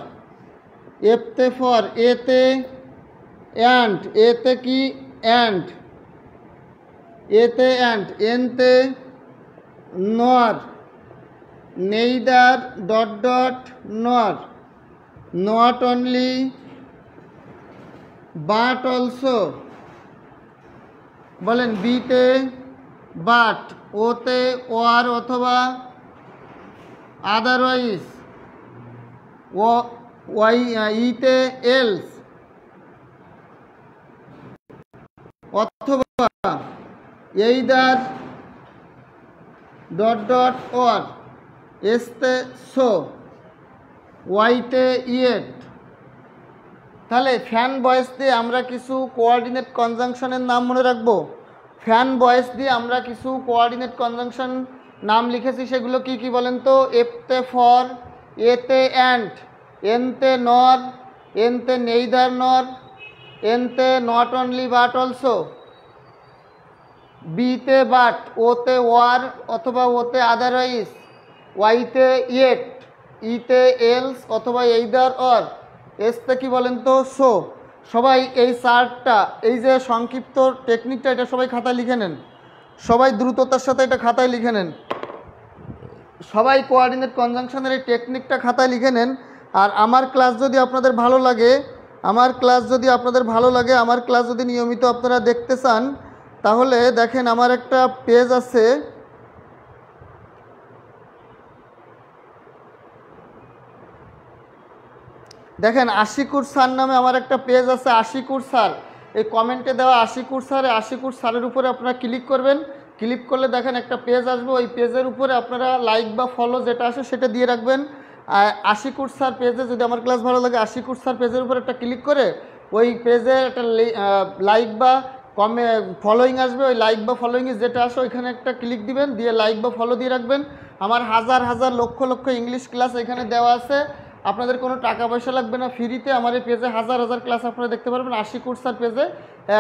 এতে অ্যান্ড, এতে কি? অ্যান্ড, এনতে নর, neither nor, not only but also. বলেন, বিতে বাট, ওতে ওয়ার অথবা আদারওয়াইজ, ইতে এলস অথবা এইদার ওর, এসতে সো, ওয়াইতে ইয়েট। তাহলে ফ্যান বয়েস দিয়ে আমরা কিছু কোঅর্ডিনেট কনজাংশনের নাম মনে রাখবো। ফ্যান বয়েস দিয়ে আমরা কিছু কোঅর্ডিনেট কনজাংশন নাম লিখেছি, সেগুলো কি কি বলেন তো? এফতে ফর, এতে অ্যান্ড, এনতে নর, এনতে নেইদার নর, এনতে নট অনলি বাট অলসো, বিতে বাট, ওতে ওয়ার অথবা ওতে আদারওয়াইজ, ওয়াইতে ইয়েট, ইতে এলস অথবা এইদার অর, এসতে কি বলেন তো? সো। সবাই এই চার্টটা, এই যে সংক্ষিপ্ত টেকনিকটা, এটা সবাই খাতায় লিখে নেন, সবাই দ্রুততার সাথে এটা খাতায় লিখে নেন, সবাই কোঅর্ডিনেট কনজাংশনের এই টেকনিকটা খাতায় লিখে নেন। আর আমার ক্লাস যদি আপনাদের ভালো লাগে, আমার ক্লাস যদি নিয়মিত আপনারা দেখতে চান, তাহলে দেখেন আমার একটা পেজ আছে, দেখেন আশিকুর স্যার নামে আমার একটা পেজ আছে, আশিকুর স্যার। এই কমেন্টে দেওয়া আশিকুর স্যারের উপরে আপনারা ক্লিক করবেন। ক্লিক করলে দেখেন একটা পেজ আসবে, ওই পেজের উপরে আপনারা লাইক বা ফলো যেটা আসে সেটা দিয়ে রাখবেন। আশিকুর স্যার পেজে যদি আমার ক্লাস ভালো লাগে, আশিকুর স্যার পেজের উপরে একটা ক্লিক করে ওই পেজে একটা লাইক বা ফলোয়িং আসবে, ওই লাইক বা ফলোয়িংয়ে যেটা আসে ওইখানে একটা ক্লিক দিবেন, দিয়ে লাইক বা ফলো দিয়ে রাখবেন। আমার হাজার হাজার লক্ষ লক্ষ ইংলিশ ক্লাস এখানে দেওয়া আছে, আপনাদের কোনো টাকা পয়সা লাগবে না, ফ্রিতে আমার এই পেজে হাজার হাজার ক্লাস আপনারা দেখতে পারবেন। আশিকুর স্যার পেজে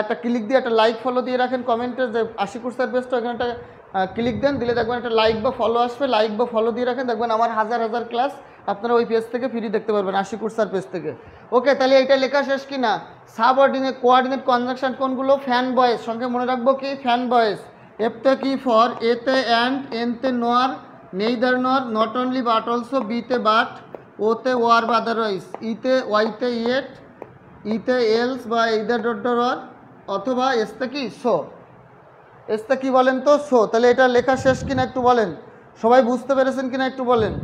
একটা ক্লিক দিয়ে একটা লাইক ফলো দিয়ে রাখেন, কমেন্টে যে আশিকুর স্যার পেজটা ওখানে একটা ক্লিক দেন, দিলে দেখবেন একটা লাইক বা ফলো আসবে, লাইক বা ফলো দিয়ে রাখেন, দেখবেন আমার হাজার হাজার ক্লাস আপনারা ওই পেজ থেকে ফ্রি দেখতে পারবেন, আশিকুর স্যার পেজ থেকে। ওকে, তাহলে এইটা লেখা শেষ কি না? সাবঅর্ডিনেট কোঅর্ডিনেট কনজাংশন কোনগুলো? ফ্যান বয়েস, সঙ্গে মনে রাখবো কি? ফ্যান বয়েস। এফতে কি? ফর, এতে অ্যান্ড, এনতে নোয়ার, neither nor, not only but also, বিতে বাট, ওতে ওয়ার বা আদারওয়াইজ, ইতে ওয়াইতে ইয়েট, ইতে এলস বা এইদার ডট অর, অথবা এসতে কি? সো। এসতে কি বলেন তো? সো। তাহলে এটা লেখা শেষ কিনা একটু বলেন, সবাই বুঝতে পেরেছেন কিনা একটু বলেন।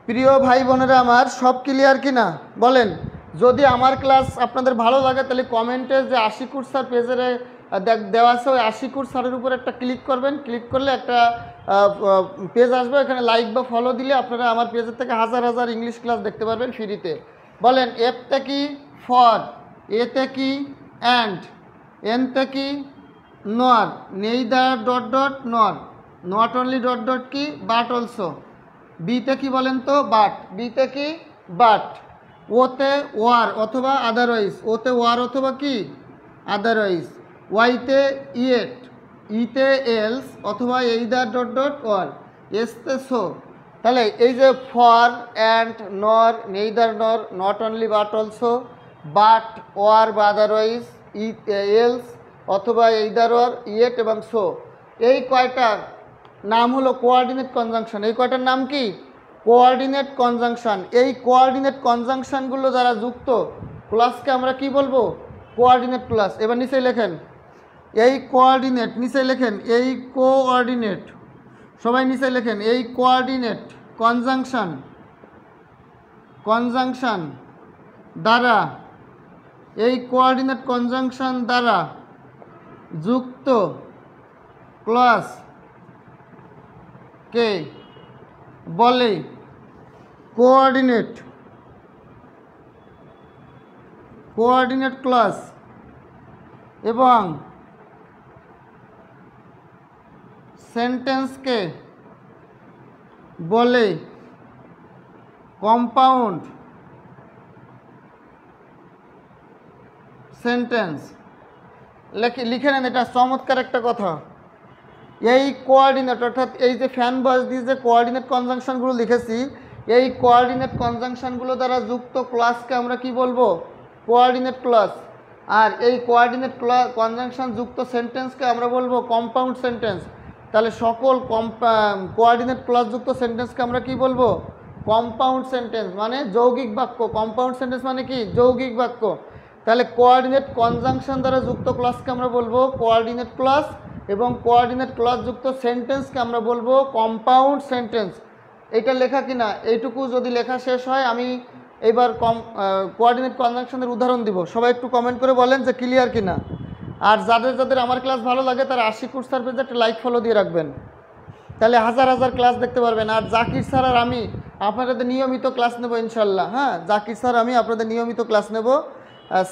প্রিয় ভাই বোনেরা আমার, সব ক্লিয়ার কিনা বলেন। যদি আমার ক্লাস আপনাদের ভালো লাগে তাহলে কমেন্টে যে আশিকুর স্যার পেজের দেওয়া আছে, ওই আশিকুর স্যারের উপর একটা ক্লিক করবেন, ক্লিক করলে একটা পেজ আসবে, এখানে লাইক বা ফলো দিলে আপনারা আমার পেজের থেকে হাজার হাজার ইংলিশ ক্লাস দেখতে পারবেন ফ্রিতে। বলেন, এফতে কি? ফর, এতে কি? অ্যান্ড, এনতে কি? নর, নেইদার ডট ডট নর, নট অনলি ডট ডট কি? বাট অলসো, বিতে কি বলেন তো? বাট, বিতে কি? বাট, ওতে ওয়ার অথবা আদারওয়াইজ, ওতে ওয়ার অথবা কি? আদারওয়াইজ, ওয়াইতে ইয়েট, ইতে এলস অথবা এইদার ডট ডট ওয়ার, এসতে সো। তাহলে এই যে for, and, nor, neither nor, not only but also, but, or বা আদারওয়াইজ, এলস অথবা এইদার ওয়ার, ইয়েট এবং সো, এই কয়টা নাম হলো কোঅর্ডিনেট কনজাংশন। এই কয়টার নাম কি? Coordinate conjunction. এই কোঅর্ডিনেট কনজাংশনগুলো দ্বারা যুক্ত ক্লাসকে আমরা কি বলবো? Coordinate class. এবার নিচে লেখেন এই কোঅর্ডিনেট, নিচে লেখেন এই কোঅর্ডিনেট, সবাই নিচে লেখেন এই কোঅর্ডিনেট কনজাংশন দ্বারা, এই কোঅর্ডিনেট কনজাংশন দ্বারা যুক্ত ক্লাস কে বলে কোঅর্ডিনেট ক্লাস, এবং সেন্টেন্সকে বলে কম্পাউন্ড সেন্টেন্স। লিখে নেন, এটা চমৎকার একটা কথা। এই কোঅর্ডিনেট, অর্থাৎ এই যে ফ্যান বয়েস দিয়ে যে কোঅর্ডিনেট কনজাংশনগুলো লিখেছি, এই কোঅর্ডিনেট কনজাংশনগুলো দ্বারা যুক্ত ক্লাসকে আমরা কি বলবো? Coordinate class. আর এই কোঅর্ডিনেট কনজাংশন যুক্ত সেন্টেন্সকে আমরা বলবো কম্পাউন্ড সেন্টেন্স। তাহলে সকল কোঅর্ডিনেট ক্লাস যুক্ত সেন্টেন্সকে আমরা কি বলবো? কম্পাউন্ড সেন্টেন্স, মানে যৌগিক বাক্য। কম্পাউন্ড সেন্টেন্স মানে কি? যৌগিক বাক্য। তাহলে কোঅর্ডিনেট কনজাংশন দ্বারা যুক্ত ক্লাসকে আমরা বলবো কোঅর্ডিনেট ক্লাস, এবং কোঅর্ডিনেট ক্লাস যুক্ত সেন্টেন্সকে আমরা বলবো কম্পাউন্ড সেন্টেন্স। এইটা লেখা কিনা? এইটুকু যদি লেখা শেষ হয়, আমি এইবার কোঅর্ডিনেট কনজাংশনের উদাহরণ দিব। সবাই একটু কমেন্ট করে বলেন যে ক্লিয়ার কিনা। আর যাদের যাদের আমার ক্লাস ভালো লাগে তারা আশিকুর স্যার পেজে একটা লাইক ফলো দিয়ে রাখবেন, তাহলে হাজার হাজার ক্লাস দেখতে পারবেন। আর জাকির স্যার আর আমি আপনাদের নিয়মিত ক্লাস নেব ইনশাল্লাহ। হ্যাঁ, জাকির স্যার আমি আপনাদের নিয়মিত ক্লাস নেব।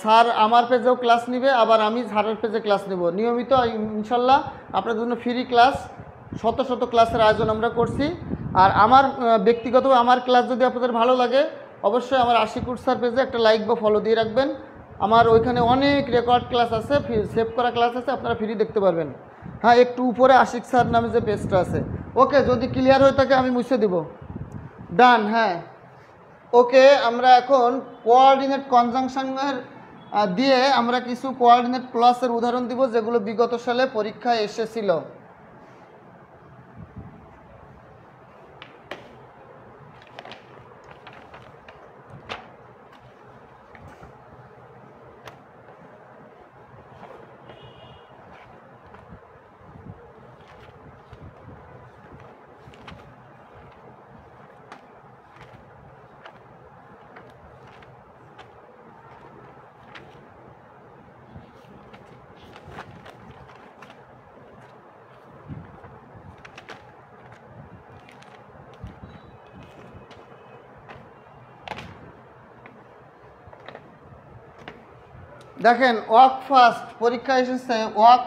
স্যার আমার পেজেও ক্লাস নিবে, আবার আমি স্যারের পেজে ক্লাস নেব নিয়মিত। ইনশাল্লাহ আপনাদের জন্য ফ্রি ক্লাস, শত শত ক্লাসের আয়োজন আমরা করছি। আর আমার ব্যক্তিগত আমার ক্লাস যদি আপনাদের ভালো লাগে, অবশ্যই আমার আশিকুর স্যার পেজে একটা লাইক বা ফলো দিয়ে রাখবেন। আমার ওইখানে অনেক রেকর্ড ক্লাস আছে, সেভ করা ক্লাস আছে, আপনারা ফ্রি দেখতে পারবেন। হ্যাঁ, একটু উপরে আশিক স্যার নামে যে পেজটা আছে। ওকে, যদি ক্লিয়ার হয়ে থাকে আমি মুছে দিব। ডান। হ্যাঁ, ওকে, আমরা এখন কোঅর্ডিনেট কনজাংশনের দিয়ে আমরা কিছু কোঅর্ডিনেট ক্লজের উদাহরণ দিব, যেগুলো বিগত সালে পরীক্ষায় এসেছিল। দেখেন, ওয়াক ফাস্ট পরীক্ষা এসেছে। Walk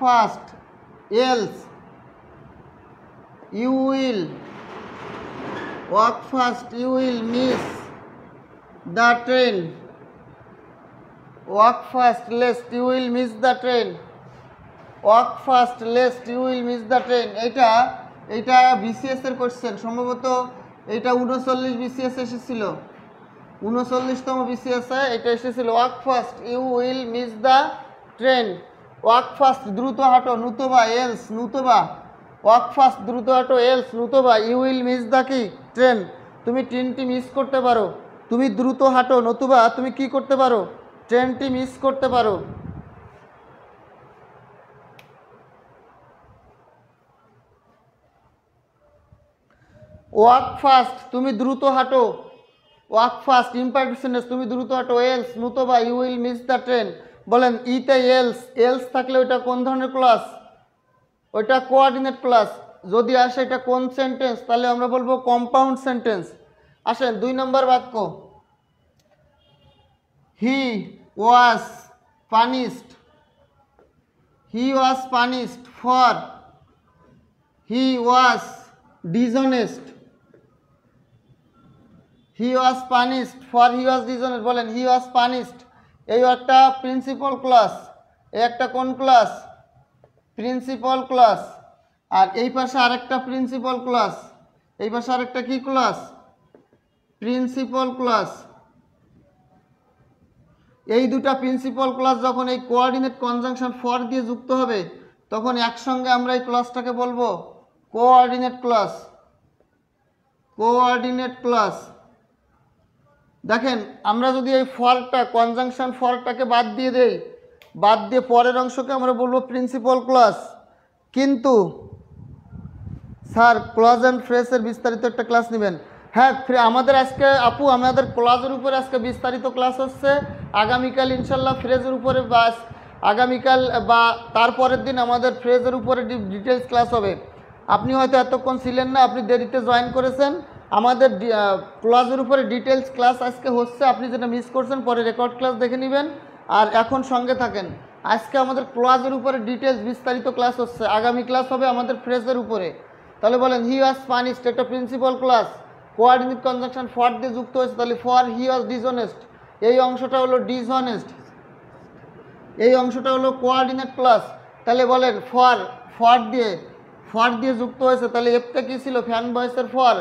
fast else you will, walk fast you will miss the train, walk fast lest you will miss the train, walk fast lest you will miss the train. এইটা বিসিএস এর question, সম্ভবত এইটা 39 BCS এসেছিল, 39তম BCS এটা এসেছিল। Walk fast you will miss the train, walk fast দ্রুত হাঁটো, নতুবা এলস, নতুবা ওয়াক ফাস্ট দ্রুত হাঁটো এলস, নতুবা ইউ উইল মিস দ্য কি ট্রেন, তুমি ট্রেনটি মিস করতে পারো। তুমি দ্রুত হাঁটো, নতুবা তুমি কি করতে পারো, ট্রেনটি মিস করতে পারো। ওয়াক ফাস্ট তুমি দ্রুত হাঁটো, ওয়াক ফাস্ট ইম্পারফেক্ট, তুমি দ্রুত হাঁটো, এলস নতুবা you will miss the train. বলেন ইতে এলস থাকলে ওইটা কোন ধরনের ক্লজ, ওইটা কোঅর্ডিনেট ক্লজ। যদি আসে এটা কোন সেন্টেন্স, তাহলে আমরা বলবো কম্পাউন্ড সেন্টেন্স। আসেন 2 নম্বর বাক্য, he was punished, he was punished for he was dishonest, he was punished for he was dishonest. বলেন হি ওয়াজ পানিশড, এই একটা প্রিন্সিপাল ক্লজ, এই একটা কোন ক্লজ, প্রিন্সিপাল ক্লজ। আর এই পাশে আরেকটা প্রিন্সিপাল ক্লজ, এই পাশে আরেকটা কি ক্লজ, প্রিন্সিপাল ক্লজ। এই দুটা প্রিন্সিপাল ক্লজ যখন এই কোঅর্ডিনেট কনজাংশন ফর দিয়ে যুক্ত হবে, তখন একসঙ্গে আমরা এই ক্লজটাকে বলবো কোঅর্ডিনেট ক্লজ, কোঅর্ডিনেট ক্লজ। দেখেন, আমরা যদি এই ফরটা কনজাংশন ফরটাকে বাদ দিয়ে দেই, বাদ দিয়ে পরের অংশকে আমরা বলবো প্রিন্সিপাল ক্লজ। কিন্তু স্যার ক্লজ অ্যান্ড ফ্রেজের বিস্তারিত একটা ক্লাস নেবেন। হ্যাঁ, আমাদের আজকে আপু আমাদের ক্লজের উপরে আজকে বিস্তারিত ক্লাস হচ্ছে। আগামীকাল ইনশাল্লাহ ফ্রেজের উপরে, বা আগামীকাল বা তারপরের দিন আমাদের ফ্রেজের উপরে ডিটেলস ক্লাস হবে। আপনি হয়তো এতক্ষণ ছিলেন না, আপনি দেরিতে জয়েন করেছেন। আমাদের ক্লাসের উপরে ডিটেলস ক্লাস আজকে হচ্ছে, আপনি যেটা মিস করছেন পরে রেকর্ড ক্লাস দেখে নেবেন। আর এখন সঙ্গে থাকেন, আজকে আমাদের ক্লাসের উপরে ডিটেলস বিস্তারিত ক্লাস হচ্ছে, আগামী ক্লাস হবে আমাদের ফ্রেজের উপরে। তাহলে বলেন হি ওয়াজ পানিশড, একটা principal class, coordinate conjunction for দিয়ে যুক্ত হয়েছে, তাহলে ফর হি ওয়াজ ডিসঅনেস্ট, এই অংশটা হলো ডিসঅনেস্ট, এই অংশটা হলো কোঅর্ডিনেট ক্লাস। তাহলে বলেন ফর দিয়ে যুক্ত হয়েছে, তাহলে এফটা কী ছিল, ফ্যান ভয়েসের ফর।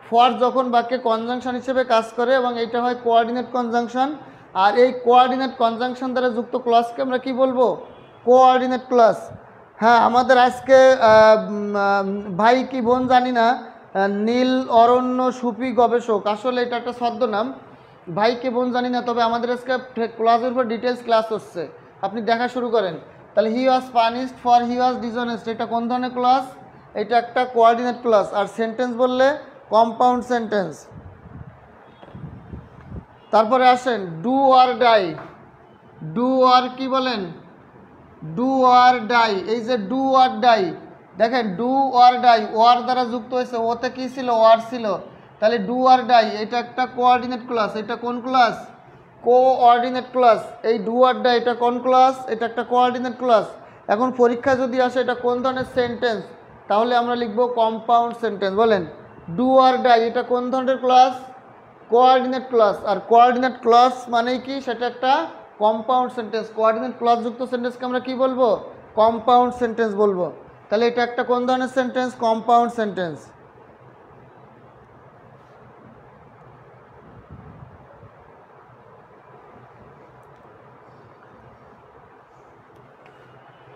ফর যখন বাক্যে কনজাংশন হিসেবে কাজ করে এবং এটা হয় কোঅর্ডিনেট কনজাংশন, আর এই কোঅর্ডিনেট কনজাংশন দ্বারা যুক্ত ক্লজকে আমরা কি বলবো, কোঅর্ডিনেট ক্লজ। হ্যাঁ, আমাদের আজকে ভাই কি বোন জানি না, নীল অরণ্য সুফি গবেষক, আসলে এটা একটা ছদ্মনাম, ভাই কে বোন জানি না, তবে আমাদের আজকে ক্লাসের উপর ডিটেলস ক্লাস হচ্ছে, আপনি দেখা শুরু করেন। তাহলে he was punished for he was dishonest, এটা কোন ধরনের ক্লজ, এটা একটা কোঅর্ডিনেট ক্লজ। আর সেন্টেন্স বললে কম্পাউন্ড সেন্টেন্স। তারপরে আসেন do or die, do or কি বলেন, ডু অর ডাই। এই যে ডু অর ডাই, দেখেন ডু অর ডাই ওয়ার দ্বারা যুক্ত হয়েছে, ওতে কি ছিল, ওয়ার ছিল, তাহলে ডু আর ডাই এটা একটা কোঅর্ডিনেট ক্লজ। এটা কোন ক্লজ? Coordinate clause. এই ডু আর ডাই এটা কোন ক্লজ? এটা একটা কোঅর্ডিনেট ক্লজ। এখন পরীক্ষা যদি আসে এটা কোন ধরনের সেন্টেন্স, তাহলে আমরা লিখব কম্পাউন্ড সেন্টেন্স। বলেন ডু আর ডাই এটা কোন ধরনের ক্লজ? Coordinate clause. আর কোঅর্ডিনেট ক্লজ মানেই কি? সেটা একটা কম্পাউন্ড সেন্টেন্স। কোঅর্ডিনেট ক্লজ যুক্ত সেন্টেন্সকে আমরা কি বলবো? কম্পাউন্ড সেন্টেন্স বলবো। তাহলে এটা একটা কোন ধরনের সেন্টেন্স? Compound sentence.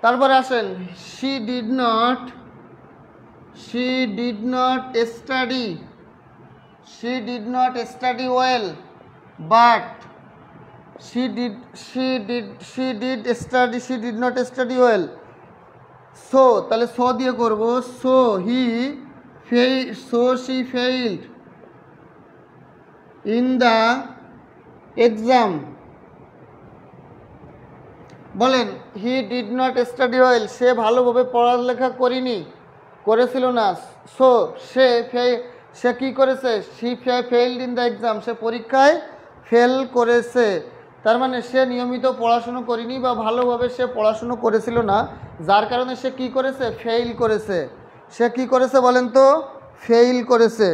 তারপরে আসেন she did not study well but she did not study well so তাহলে so দিয়ে করব so she failed in the exam। বলেন he did not study well সে ভালোভাবে পড়ালেখা করেছিল না। সো সে কি করেছে? She failed in the exam সে পরীক্ষায় ফেল করেছে। তার মানে সে নিয়মিত পড়াশুনো করেনি বা ভালোভাবে সে পড়াশুনো করেছিল না, যার কারণে সে কি করেছে? ফেইল করেছে। সে কি করেছে বলেন তো? ফেইল করেছে।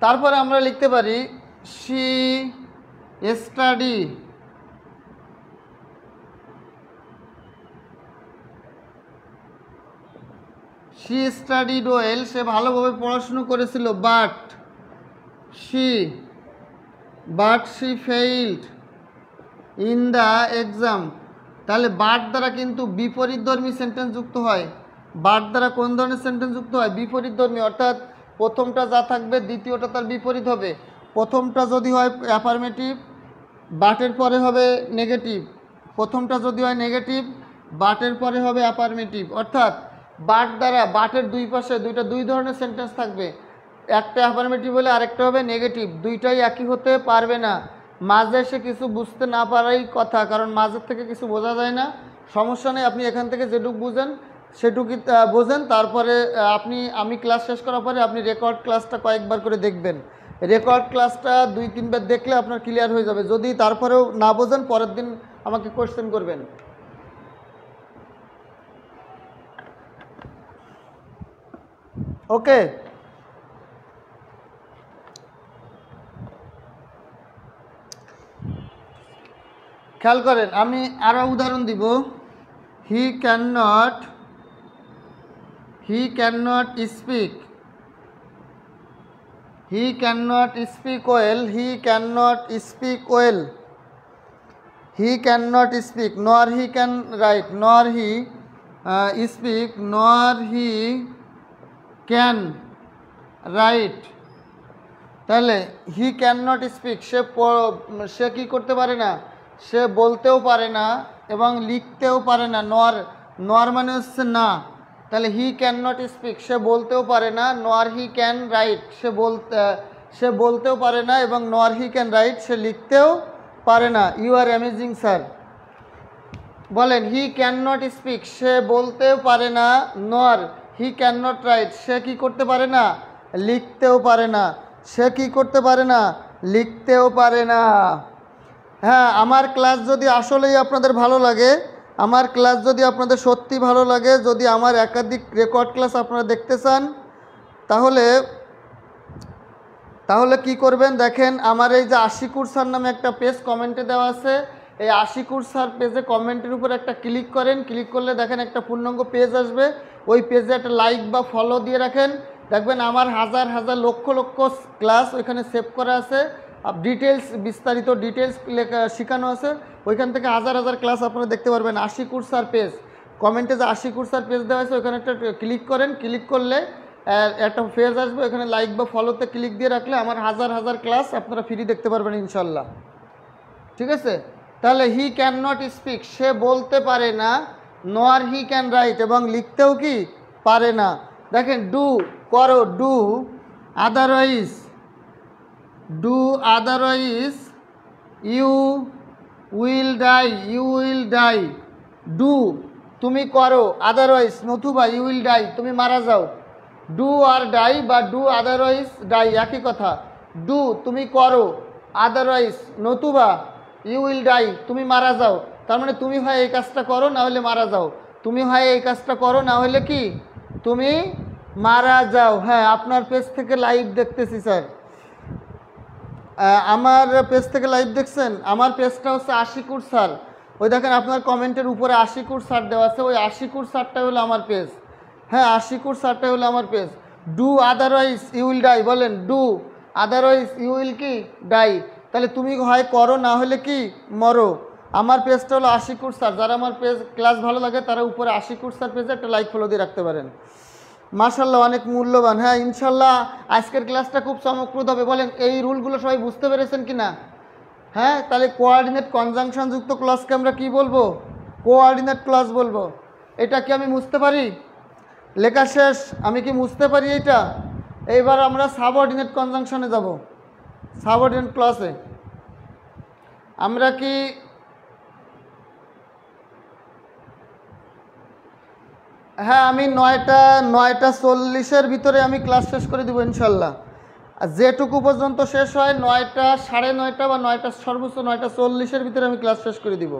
তারপরে আমরা লিখতে পারি she studied well সে ভালোভাবে পড়াশুনো করেছিল but she failed in the exam। তাহলে বাট দ্বারা কিন্তু বিপরীতধর্মী সেন্টেন্স যুক্ত হয়। বাট দ্বারা কোন ধরনের সেন্টেন্স যুক্ত হয়? বিপরীতধর্মী। অর্থাৎ প্রথমটা যা থাকবে দ্বিতীয়টা তার বিপরীত হবে। প্রথমটা যদি হয় অ্যাফার্মেটিভ, বাটের পরে হবে নেগেটিভ। প্রথমটা যদি হয় নেগেটিভ, বাটের পরে হবে অ্যাফার্মেটিভ। অর্থাৎ বাট দ্বারা বাটের দুই পাশে দুই ধরনের সেন্টেন্স থাকবে, একটা অ্যাফার্মেটিভ হলে আরেকটা হবে নেগেটিভ। দুইটাই একই হতে পারবে না। মাঝে সে কিছু বুঝতে না পারাই কথা, কারণ মাঝের থেকে কিছু বোঝা যায় না। সমস্যা নেই, আপনি এখান থেকে যেটুকু বুঝেন সেটুকু বোঝেন। তারপরে আমি ক্লাস শেষ করার পরে আপনি রেকর্ড ক্লাসটা কয়েকবার করে দেখবেন। রেকর্ড ক্লাসটা 2-3 বার দেখলে আপনার ক্লিয়ার হয়ে যাবে। যদি তারপরেও না বোঝেন পরের দিন আমাকে কোয়েশ্চেন করবেন। ওকে, খেয়াল করেন আমি আরও উদাহরণ দিব। হি can not speak well he cannot speak nor he can write nor he speak nor he can write। তাহলে হি ক্যান নট স্পিক সে কি করতে পারে না? সে বলতেও পারে না এবং লিখতেও পারে না। নর মানে হচ্ছে না। তাহলে হি ক্যান নট স্পিক সে বলতেও পারে না, নর হি ক্যান রাইট সে বলতেও পারে না এবং নর হি ক্যান রাইট সে লিখতেও পারে না। You are amazing sir. বলেন হি ক্যান নট স্পিক সে বলতেও পারে না, nor he can not write সে কি করতে পারে না? লিখতেও পারে না। সে কি করতে পারে না? লিখতেও পারে না। হ্যাঁ, আমার ক্লাস যদি আসলেই আপনাদের ভালো লাগে, আমার ক্লাস যদি আপনাদের সত্যি ভালো লাগে, যদি আমার একাধিক রেকর্ড ক্লাস আপনারা দেখতে চান, তাহলে কি করবেন দেখেন, আমার এই যে আশিকুর স্যার নামে একটা পেজ কমেন্টে দেওয়া আছে, এই আশিকুর স্যার পেজে কমেন্টের উপর একটা ক্লিক করেন। ক্লিক করলে দেখেন একটা পূর্ণাঙ্গ পেজ আসবে। ওই পেজে একটা লাইক বা ফলো দিয়ে রাখেন, দেখবেন আমার হাজার হাজার লক্ষ লক্ষ ক্লাস ওইখানে সেভ করা আছে। ডিটেলস বিস্তারিত ডিটেলস লেখা শেখানো আছে, ওইখান থেকে হাজার হাজার ক্লাস আপনারা দেখতে পারবেন। আশিকুর স্যার পেজ কমেন্টে যে আশিকুর স্যার পেজ দেওয়া আছে ওইখানে একটা ক্লিক করেন। ক্লিক করলে একটা পেজ আসবে, ওইখানে লাইক বা ফলোতে ক্লিক দিয়ে রাখলে আমার হাজার হাজার ক্লাস আপনারা ফ্রি দেখতে পারবেন ইনশাল্লাহ। ঠিক আছে? তাহলে হি ক্যান নট স্পিক সে বলতে পারে না, নর হি ক্যান রাইট এবং লিখতেও কি পারে না। দেখেন ডু করো, do otherwise you will die do তুমি করো, আদারওয়াইজ নতুবা ইউ উইল ডাই, তুমি মারা যাও। ডু আর ডাই বা ডু আদারওয়াইজ ডাই একই কথা। ডু তুমি করো, আদারওয়াইজ নতুবা ইউ উইল ডাই তুমি মারা যাও। তার মানে তুমি হয় এই কাজটা করো, না হলে মারা যাও। তুমি হয় এই কাজটা করো, না হলে কি তুমি মারা যাও। হ্যাঁ, আপনার পেজ থেকে লাইভ দেখতেছি স্যার। আমার পেজ থেকে লাইভ দেখছেন? আমার পেজটা হচ্ছে আশিকুর স্যার। ওই দেখেন আপনার কমেন্টের উপরে আশিকুর স্যার দেওয়া আছে, ওই আশিকুর স্যারটাই হলো আমার পেজ। হ্যাঁ, আশিকুর স্যারটাই হলো আমার page. Do otherwise you will die, বলেন ডু আদারওয়াইজ ইউ উইল কি ডাই। তাহলে তুমি হয় করো, না হলে কি মরো। আমার পেজটা হলো আশিকুর স্যার। যারা আমার পেজ ক্লাস ভালো লাগে তারা উপরে আশিকুর স্যার পেজে একটা লাইক ফলো দিয়ে রাখতে পারেন। মাশাল্লাহ, অনেক মূল্যবান। হ্যাঁ, ইনশাল্লাহ আজকের ক্লাসটা খুব চমকপ্রদ হবে। বলেন এই রুলগুলো সবাই বুঝতে পেরেছেন কি না? হ্যাঁ, তাহলে কোঅর্ডিনেট কনজাংশন যুক্ত ক্লজকে আমরা কি বলবো? কোঅর্ডিনেট ক্লজ বলবো। এটা কি আমি মুছতে পারি? লেখা শেষ, আমি কি মুছতে পারি এইটা? এইবার আমরা সাবঅর্ডিনেট কনজাংশনে যাব। সাবঅর্ডিনেট ক্লজে আমরা কি হ্যাঁ, আমি 9:40 ভিতরে আমি ক্লাস শেষ করে দিব ইনশাল্লাহ। আর যেটুকু পর্যন্ত শেষ হয় 9টা, 9:30 বা 9টা, সর্বোচ্চ 9:40 ভিতরে আমি ক্লাস শেষ করে দিব।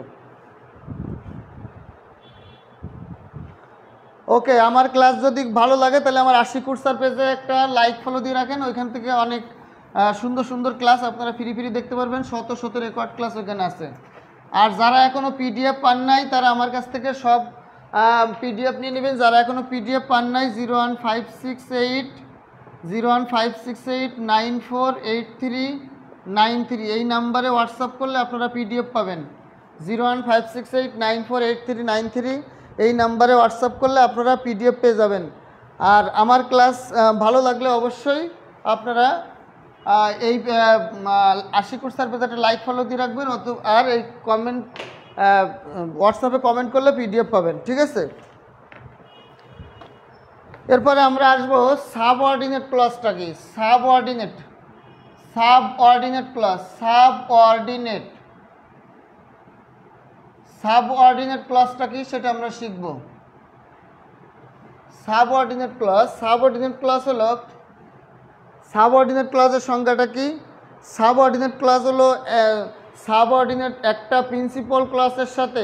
ওকে, আমার ক্লাস যদি ভালো লাগে তাহলে আমার আশিকুর স্যার পেজে একটা লাইক ফলো দিয়ে রাখেন। ওইখান থেকে অনেক সুন্দর সুন্দর ক্লাস আপনারা ফ্রি ফ্রি দেখতে পারবেন। শত শত রেকর্ড ক্লাস ওইখানে আছে। আর যারা এখনও পিডিএফ পান নাই তারা আমার কাছ থেকে সব পিডিএফ নিয়ে নেবেন। যারা এখনও পিডিএফ পান নাই 01568948393 এই নাম্বারে হোয়াটসঅ্যাপ করলে আপনারা পিডিএফ পাবেন। 01568948393 এই নাম্বারে হোয়াটসঅ্যাপ করলে আপনারা পিডিএফ পেয়ে যাবেন। আর আমার ক্লাস ভালো লাগলে অবশ্যই আপনারা এই আশিকুর স্যার পেজে একটা লাইক ফলো দিয়ে রাখবেন। আর এই কমেন্ট হোয়াটসঅ্যাপে কমেন্ট করলে পিডিএফ পাবেন, ঠিক আছে? এরপরে আমরা আসবো সাবঅর্ডিনেট ক্লজটা কি। সাবঅর্ডিনেট ক্লজ, সাবঅর্ডিনেট ক্লজটা কি সেটা আমরা শিখব। সাবঅর্ডিনেট ক্লজ হলো, সাবঅর্ডিনেট ক্লজের সংজ্ঞাটা কি? সাবঅর্ডিনেট ক্লজ হলো সাবঅর্ডিনেট একটা প্রিন্সিপাল ক্লজের সাথে,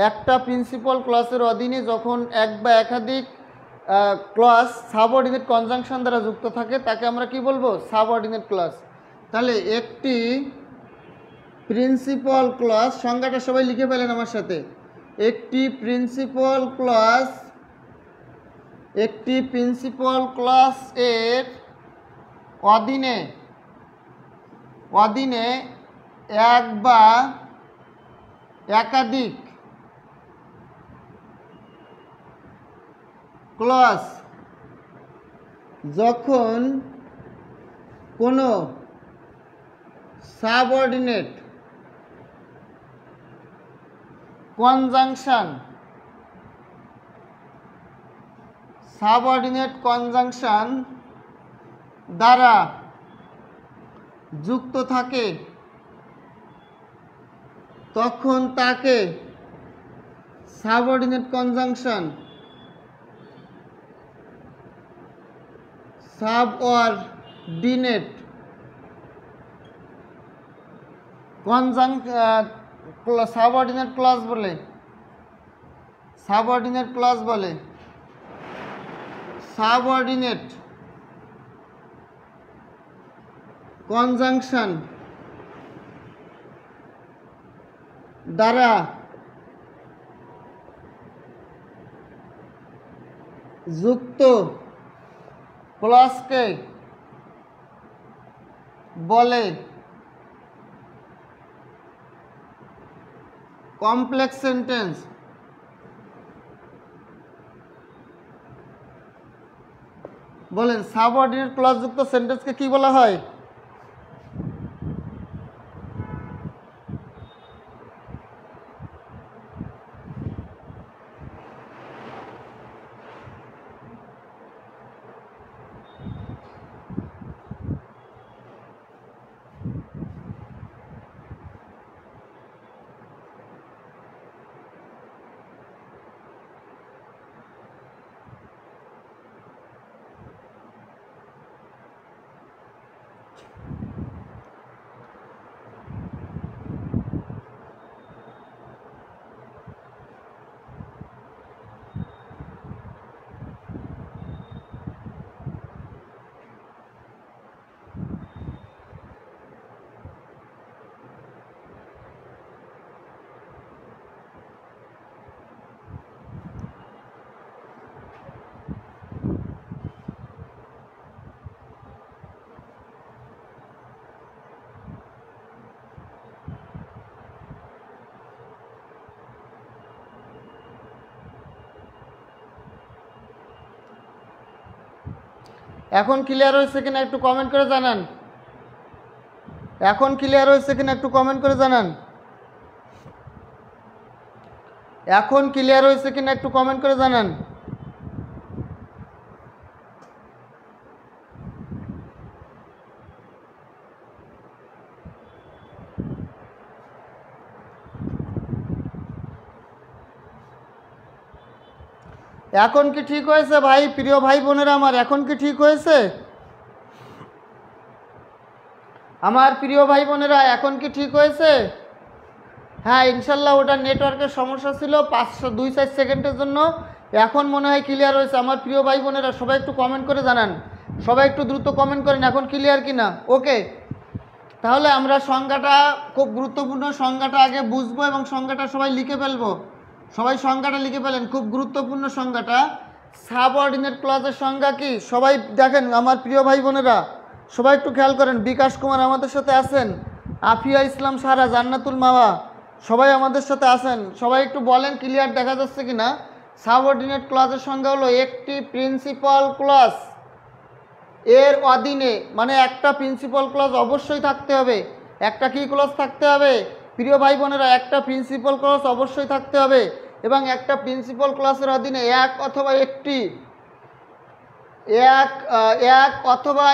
একটা প্রিন্সিপাল ক্লজের অধীনে যখন এক বা একাধিক ক্লজ সাবঅর্ডিনেট কনজাংশন দ্বারা যুক্ত থাকে তাকে আমরা কি বলবো? Subordinate clause. তাহলে একটি প্রিন্সিপাল ক্লজ, সংজ্ঞাটা সবাই লিখে ফেলেন আমার সাথে। একটি প্রিন্সিপাল ক্লজ এর অধীনে এক বা একাধিক ক্লজ যখন কোনো সাবঅর্ডিনেট কনজাংশন দ্বারা যুক্ত থাকে তখন তাকে সাবঅর্ডিনেট কনজাংশন সাবঅর্ডিনেট ক্লজ বলে। সাবঅর্ডিনেট কনজাংশন দ্বারা যুক্ত ক্লজকে বলে কমপ্লেক্স সেন্টেন্স। বলেন সাবঅর্ডিনেট ক্লজ যুক্ত সেন্টেন্সকে কি বলা হয়? এখন ক্লিয়ার হয়েছে কিনা একটু কমেন্ট করে জানান। এখন ক্লিয়ার হয়েছে কিনা একটু কমেন্ট করে জানান। এখন ক্লিয়ার হয়েছে কিনা একটু কমেন্ট করে জানান। এখন কি ঠিক হয়েছে ভাই, প্রিয় ভাই বোনেরা আমার? এখন কি ঠিক হয়েছে আমার প্রিয় ভাই বোনেরা? এখন কি ঠিক হয়েছে? হ্যাঁ ইনশাল্লাহ, ওটা নেটওয়ার্কের সমস্যা ছিল 2-4 সেকেন্ডের জন্য। এখন মনে হয় ক্লিয়ার হয়েছে। আমার প্রিয় ভাই বোনেরা সবাই একটু কমেন্ট করে জানান, সবাই একটু দ্রুত কমেন্ট করেন এখন ক্লিয়ার কিনা। ওকে, তাহলে আমরা সংজ্ঞাটা, খুব গুরুত্বপূর্ণ সংজ্ঞাটা আগে বুঝবো এবং সংজ্ঞাটা সবাই লিখে ফেলবো। সবাই সংজ্ঞাটা লিখে ফেলেন, খুব গুরুত্বপূর্ণ সংজ্ঞাটা। সাবঅর্ডিনেট ক্লজের সংজ্ঞা কি সবাই দেখেন আমার প্রিয় ভাই বোনেরা, সবাই একটু খেয়াল করেন। বিকাশ কুমার আমাদের সাথে আছেন, আফিয়া ইসলাম সারা, জান্নাতুল মাওয়া সবাই আমাদের সাথে আছেন। সবাই একটু বলেন ক্লিয়ার দেখা যাচ্ছে কিনা। সাবঅর্ডিনেট ক্লজের সংজ্ঞা হলো একটি প্রিন্সিপাল ক্লজ এর অধীনে, মানে একটা প্রিন্সিপাল ক্লজ অবশ্যই থাকতে হবে। একটা কি ক্লজ থাকতে হবে প্রিয় ভাই বোনেরা? একটা প্রিন্সিপাল ক্লজ অবশ্যই থাকতে হবে। এবং একটা প্রিন্সিপাল ক্লজের অধীনে এক অথবা একটি, এক অথবা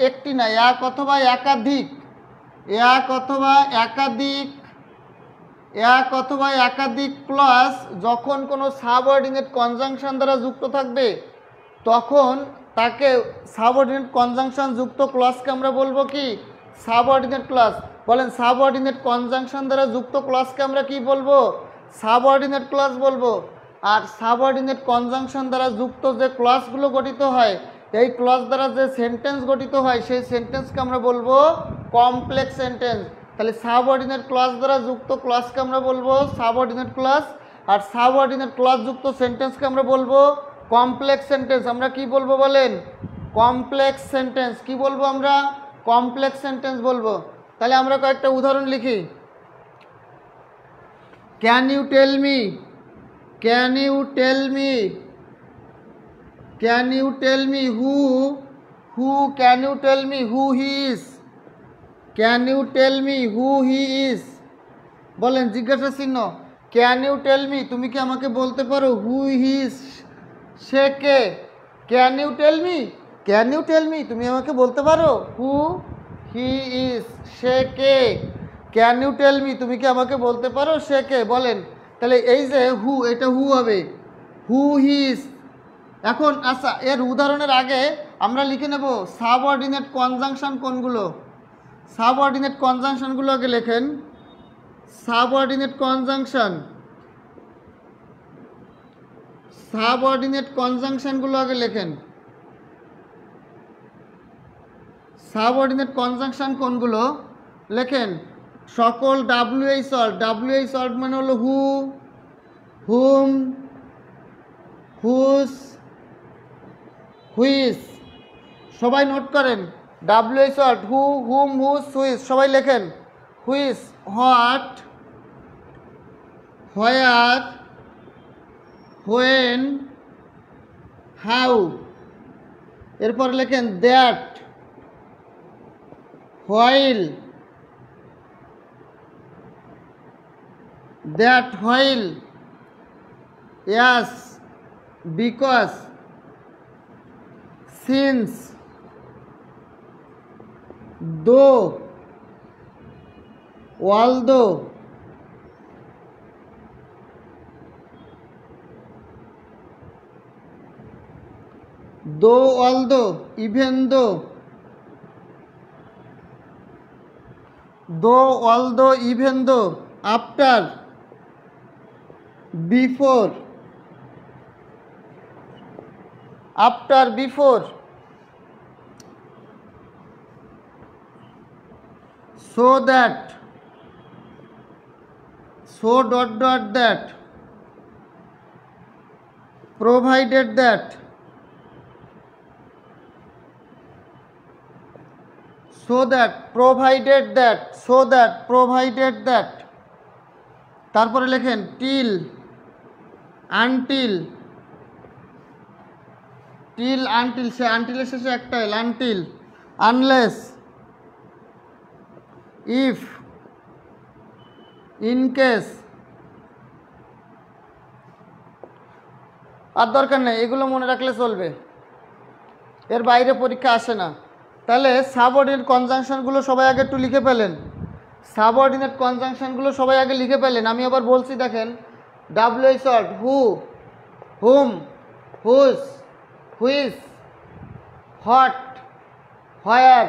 একটি না, এক অথবা একাধিক, এক অথবা একাধিক ক্লজ যখন কোনো সাবঅর্ডিনেট কনজাংশন দ্বারা যুক্ত থাকবে তখন তাকে সাবঅর্ডিনেট কনজাংশন যুক্ত ক্লজকে আমরা বলবো কি? Subordinate clause. বলেন, সাবঅর্ডিনেট কনজাংশন দ্বারা যুক্ত ক্লজকে আমরা কি বলবো? সাবঅর্ডিনেট ক্লজ বলবো। আর সাবঅর্ডিনেট কনজাংশন দ্বারা যুক্ত যে ক্লজগুলো গঠিত হয়, এই ক্লজ দ্বারা যে সেন্টেন্স গঠিত হয় সেই সেন্টেন্সকে আমরা বলবো কমপ্লেক্স সেন্টেন্স। তাহলে সাবঅর্ডিনেট ক্লজ দ্বারা যুক্ত ক্লজকে আমরা বলবো সাবঅর্ডিনেট ক্লজ, আর সাবঅর্ডিনেট ক্লজ যুক্ত সেন্টেন্সকে আমরা বলবো কমপ্লেক্স সেন্টেন্স। আমরা কি বলবো বলেন? Complex sentence. কি বলবো আমরা? কমপ্লেক্স সেন্টেন্স বলবো। তাহলে আমরা কয়েকটা উদাহরণ লিখি। Can you tell me, can you tell me, can you tell me who, can you tell me who he is, can you tell me who he is. বলেন জিজ্ঞাসা চিহ্ন, ক্যান ইউ টেল মি, তুমি কি আমাকে বলতে পারো who he is, সে কে? Can you tell me, can you tell me, তুমি আমাকে বলতে পারো হু হি ইজ, সে কে? ক্যান ইউ টেল মি, তুমি কি আমাকে বলতে পারো সে কে? বলেন, তাহলে এই যে হু, এটা হু হবে, হু হি ইজ। এখন আচ্ছা, এর উদাহরণের আগে আমরা লিখে নেব সাবঅর্ডিনেট কনজাংশন কোনগুলো। সাবঅর্ডিনেট কনজাংশনগুলো আগে লেখেন। সাবঅর্ডিনেট কনজাংশন, সাবঅর্ডিনেট কনজাংশনগুলো আগে লেখেন। সাবঅর্ডিনেট কনজাংশন কোনগুলো লেখেন। সকল ডাব্লিউএইচ ওয়ার্ড, ডাব্লিউএইচ ওয়ার্ড মানে হলো হু, হুম, হুজ, হুইজ। সবাই নোট করেন WH word who, whom, whose, which. সবাই লেখেন which, what, where, when, how. এরপর লেখেন that, while, that while, as, because, since, though, although, though, although, even though, though, although, even though, after, before, after, before, so that, so dot dot that, provided that, so that, provided that, so that, provided that। তারপরে লেখেন till, until, till until, সে আনটিলের শেষে একটা এল, until, unless, if, ইনকেস, আর দরকার নেই, এগুলো মনে রাখলে চলবে, এর বাইরে পরীক্ষা আসে না। তাহলে সাবঅর্ডিনেট কনজাংশনগুলো সবাই আগে একটু লিখে পেলেন, সাবঅর্ডিনেট কনজাংশনগুলো সবাই আগে লিখে পেলেন। আমি আবার বলছি, দেখেন, W short, who, whom, whose, which, what, where,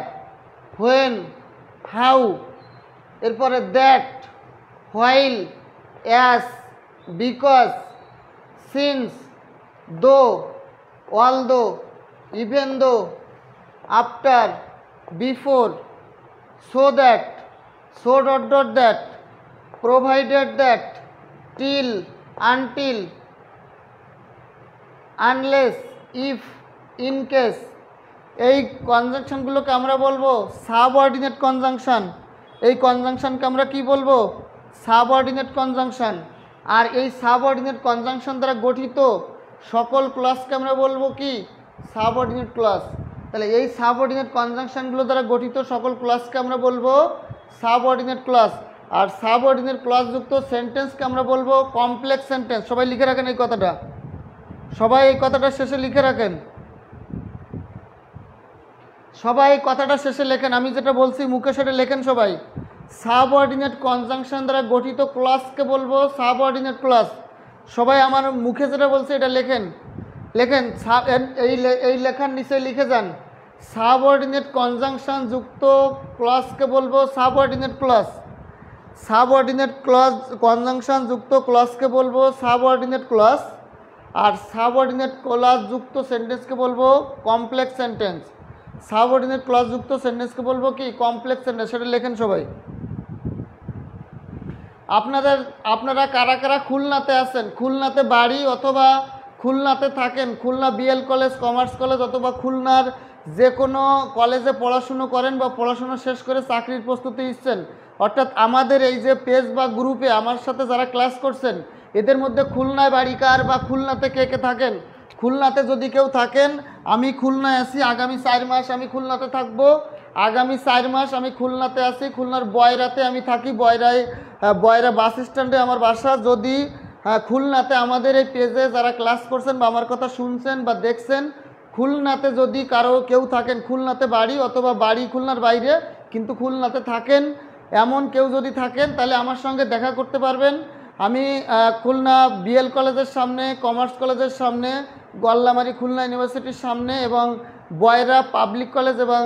when, how, এরপরে that, while, as, because, since, though, although, even though, after, before, so that, so dot dot that, provided that, till, until, unless, if, in case। এই কনজাংশনগুলোকে আমরা বলবো subordinate conjunction. এই কনজাংশনকে আমরা কি বলবো? Subordinate conjunction. আর এই subordinate conjunction দ্বারা গঠিত সকল ক্লজকে আমরা বলবো কি? Subordinate clause. তাহলে এই সাবঅর্ডিনেট কনজাংশনগুলো দ্বারা গঠিত সকল ক্লজকে আমরা বলবো সাবঅর্ডিনেট ক্লজ। আর সাবঅর্ডিনেট ক্লজযুক্ত সেন্টেন্সকে আমরা বলবো কমপ্লেক্স সেন্টেন্স। সবাই লিখে রাখেন এই কথাটা, সবাই এই কথাটা শেষে লিখে রাখেন, সবাই এই কথাটা শেষে লেখেন। আমি যেটা বলছি মুখে সেটা লেখেন সবাই। সাবঅর্ডিনেট কনজাংশন দ্বারা গঠিত ক্লজকে বলবো সাবঅর্ডিনেট ক্লজ। সবাই আমার মুখে যেটা বলছে এটা লেখেন, লেখেন, এই লেখার নিচে লিখে যান। সাবঅর্ডিনেট কনজাংশন যুক্ত ক্লজকে বলবো subordinate clause. Subordinate clause conjunction যুক্ত ক্লজকে বলবো সাবঅর্ডিনেট ক্লজ। আর সাবঅর্ডিনেট ক্লজ যুক্ত সেন্টেন্সকে বলবো কমপ্লেক্স সেন্টেন্স। সাবঅর্ডিনেট ক্লজ যুক্ত সেন্টেন্সকে বলবো কি? Complex sentence. সেটা লেখেন সবাই। আপনারা কারা কারা খুলনাতে আছেন, খুলনাতে বাড়ি অথবা খুলনাতে থাকেন, Khulna BL college, commerce college অথবা খুলনার যে কোনো কলেজে পড়াশুনো করেন বা পড়াশুনো শেষ করে চাকরির প্রস্তুতি নিচ্ছেন, অর্থাৎ আমাদের এই যে পেজ বা গ্রুপে আমার সাথে যারা ক্লাস করছেন এদের মধ্যে খুলনায় বাড়ি কার বা খুলনাতে কে কে থাকেন? খুলনাতে যদি কেউ থাকেন, আমি খুলনায় আছি, আগামী 4 মাস আমি খুলনাতে থাকবো। আগামী 4 মাস আমি খুলনাতে আছি, খুলনার বয়রাতে আমি থাকি, বয়রা বাস স্ট্যান্ডে আমার বাসা। যদি খুলনাতে আমাদের এই পেজে যারা ক্লাস করছেন বা আমার কথা শুনছেন বা দেখছেন, খুলনাতে যদি কেউ থাকেন, খুলনাতে বাড়ি অথবা বাড়ি খুলনার বাইরে কিন্তু খুলনাতে থাকেন, এমন কেউ যদি থাকেন তাহলে আমার সঙ্গে দেখা করতে পারবেন। আমি খুলনা বিএল কলেজের সামনে, কমার্স কলেজের সামনে, গল্লামারি খুলনা ইউনিভার্সিটির সামনে এবং বয়রা পাবলিক কলেজ এবং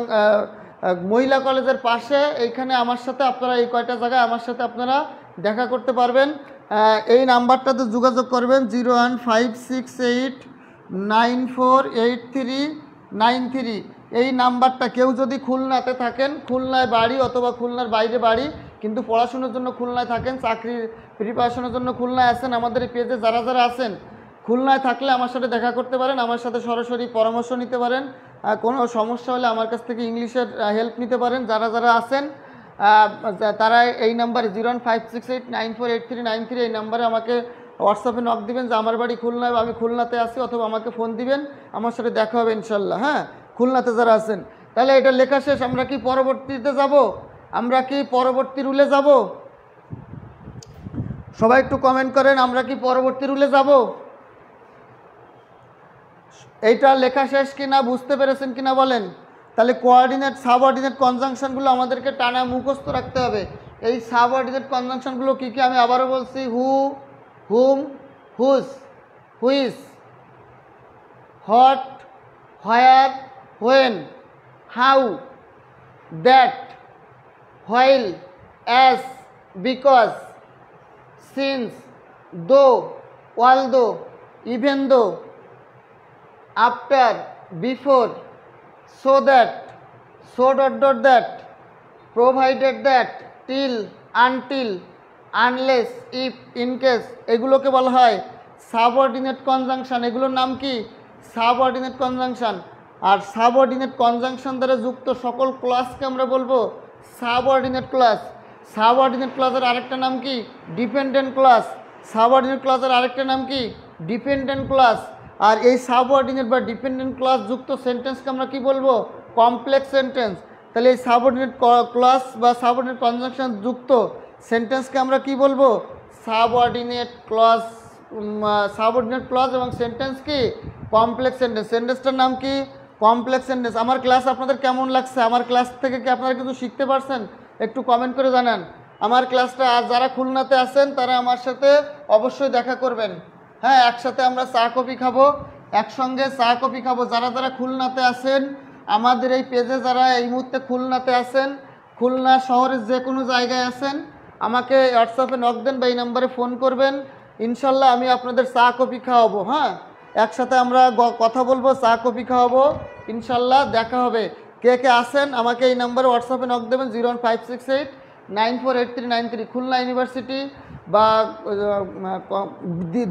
মহিলা কলেজের পাশে, এইখানে আমার সাথে আপনারা এই কয়টা জায়গায় আমার সাথে আপনারা দেখা করতে পারবেন। এই নাম্বারটাতে যোগাযোগ করবেন 01568948393। এই নাম্বারটা, কেউ যদি খুলনাতে থাকেন, খুলনায় বাড়ি অথবা খুলনার বাইরে বাড়ি কিন্তু পড়াশোনার জন্য খুলনায় থাকেন, চাকরির প্রিপারেশনের জন্য খুলনায় আছেন, আমাদের এই পেজে যারা যারা আছেন খুলনায় থাকলে আমার সাথে দেখা করতে পারেন, আমার সাথে সরাসরি পরামর্শ নিতে পারেন। কোনো সমস্যা হলে আমার কাছ থেকে ইংলিশের হেল্প নিতে পারেন। যারা যারা আছেন তারা এই নাম্বারে 01568948393 এই নাম্বারে আমাকে হোয়াটসঅ্যাপে নক দিবেন যে আমার বাড়ি খুলনায় বা আমি খুলনাতে আছি, অথবা আমাকে ফোন দিবেন, আমার সাথে দেখা হবে ইনশাল্লাহ। হ্যাঁ, খুলনাতে যারা আছেন। তাহলে এটা লেখা শেষ। আমরা কি পরবর্তীতে যাব? আমরা কি পরবর্তী রুলে যাব? সবাই একটু কমেন্ট করেন, আমরা কি পরবর্তী রুলে যাব? এইটা লেখা শেষ কিনা, বুঝতে পেরেছেন কিনা বলেন? তাহলে কোঅর্ডিনেট সাবঅর্ডিনেট কনজাংশনগুলো আমাদেরকে টানা মুখস্থ রাখতে হবে। এই সাবঅর্ডিনেট কনজাংশনগুলো কী কী আমি আবারও বলছি। Who, whom, whose, which, what, where, when, how, that, while, as, because, since, though, although, even though, after, before, so that, so dot dot that, provided that, till, until, unless, if, in case, এগুলোকে বলা হয় subordinate conjunction. এগুলোর নাম কি? Subordinate conjunction. আর subordinate conjunction দ্বারা যুক্ত সকল ক্লজকে আমরা বলবো সাবঅর্ডিনেট ক্লজ। সাবঅর্ডিনেট ক্লজের আরেকটা নাম কি? Dependent clause. সাবঅর্ডিনেট ক্লজের আরেকটা নাম কি? Dependent clause. আর এই সাবঅর্ডিনেট বা ডিপেন্ডেন্ট ক্লজ যুক্ত সেন্টেন্সকে আমরা কি বলবো? Complex sentence. তাহলে এই সাবঅর্ডিনেট ক্লজ বা সাবঅর্ডিনেট কনজাংশন যুক্ত সেন্টেন্সকে আমরা কি বলবো? Subordinate clause. সাবঅর্ডিনেট ক্লজ এবং সেন্টেন্স কি? Complex sentence. সেন্টেন্সটার নাম কি? Complex sentence. আমার ক্লাস আপনাদের কেমন লাগছে? আমার ক্লাস থেকে কি আপনারা কিছু শিখতে পারছেন? একটু কমেন্ট করে জানান। আমার ক্লাসটা আজ যারা খুলনাতে আছেন তারা আমার সাথে অবশ্যই দেখা করবেন। হ্যাঁ, একসাথে আমরা চা কফি খাবো, একসঙ্গে চা কফি খাবো। যারা যারা খুলনাতে আছেন, আমাদের এই পেজে যারা এই মুহূর্তে খুলনাতে আছেন, খুলনা শহরের যে কোনো জায়গায় আছেন, আমাকে হোয়াটসঅ্যাপে নক দেন বা এই নাম্বারে ফোন করবেন। ইনশাল্লাহ আমি আপনাদের চা কফি খাওয়াবো। হ্যাঁ, একসাথে আমরা কথা বলবো, চা কফি খাওয়াবো, ইনশাল্লাহ দেখা হবে। কে কে আসেন আমাকে এই নাম্বারে হোয়াটসঅ্যাপে নক দেবেন 01568948393। খুলনা ইউনিভার্সিটি বা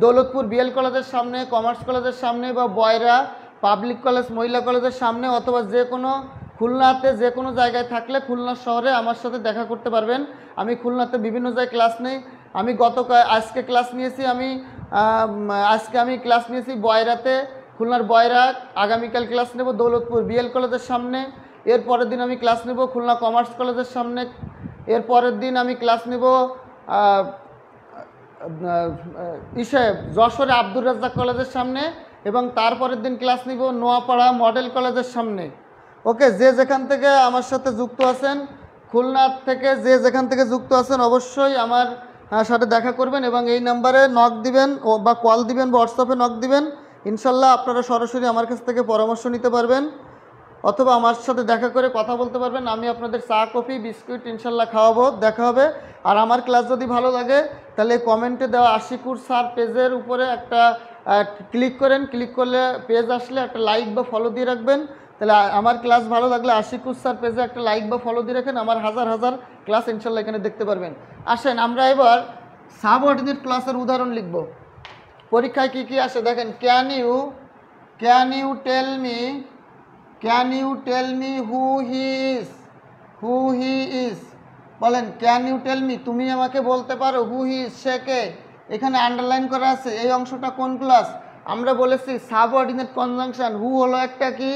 দৌলতপুর বিএল কলেজের সামনে, কমার্স কলেজের সামনে, বা বয়রা পাবলিক কলেজ মহিলা কলেজের সামনে, অথবা যে কোনো খুলনাতে যে কোনো জায়গায় থাকলে খুলনা শহরে আমার সাথে দেখা করতে পারবেন। আমি খুলনাতে বিভিন্ন জায়গায় ক্লাস নেই। আমি আজকে ক্লাস নিয়েছি, আজকে আমি ক্লাস নিয়েছি বয়রাতে, খুলনার বয়রা। আগামীকাল ক্লাস নেব দৌলতপুর বিএল কলেজের সামনে। এর পরের দিন আমি ক্লাস নেব খুলনা কমার্স কলেজের সামনে। এর পরের দিন আমি ক্লাস নেব যশোরে আব্দুর রাজ্জাক কলেজের সামনে, এবং তারপরের দিন ক্লাস নিব নোয়াপাড়া মডেল কলেজের সামনে। ওকে, যে যেখান থেকে আমার সাথে যুক্ত আছেন, খুলনা থেকে যে যেখান থেকে যুক্ত আছেন, অবশ্যই আমার সাথে দেখা করবেন এবং এই নাম্বারে নক দিবেন বা কল দিবেন বা হোয়াটসঅ্যাপে নক দিবেন। ইনশাল্লাহ আপনারা সরাসরি আমার কাছ থেকে পরামর্শ নিতে পারবেন, অথবা আমার সাথে দেখা করে কথা বলতে পারবেন। আমি আপনাদের চা কফি বিস্কুট ইনশাল্লাহ খাওয়াবো, দেখা হবে। আর আমার ক্লাস যদি ভালো লাগে তাহলে কমেন্টে দেওয়া আশিকুর স্যার পেজের উপরে একটা ক্লিক করেন। ক্লিক করলে পেজ আসলে একটা লাইক বা ফলো দিয়ে রাখবেন। তাহলে আমার ক্লাস ভালো লাগলে আশিকুর স্যার পেজে একটা লাইক বা ফলো দিয়ে রাখেন, আমার হাজার হাজার ক্লাস ইনশাল্লাহ এখানে দেখতে পারবেন। আসেন আমরা এবার সাবঅর্ডিনেট ক্লাসের উদাহরণ লিখব। পরীক্ষায় কি কি আসে দেখেন। Can you tell me who he is. বলেন, ক্যান ইউ টেল মি, তুমি আমাকে বলতে পারো হু হি ইজ, সে কে? এখানে আন্ডারলাইন করা আছে। এই অংশটা কোন ক্লাস? আমরা বলেছি সাবঅর্ডিনেট কনজাংশন। হু হলো একটা কি?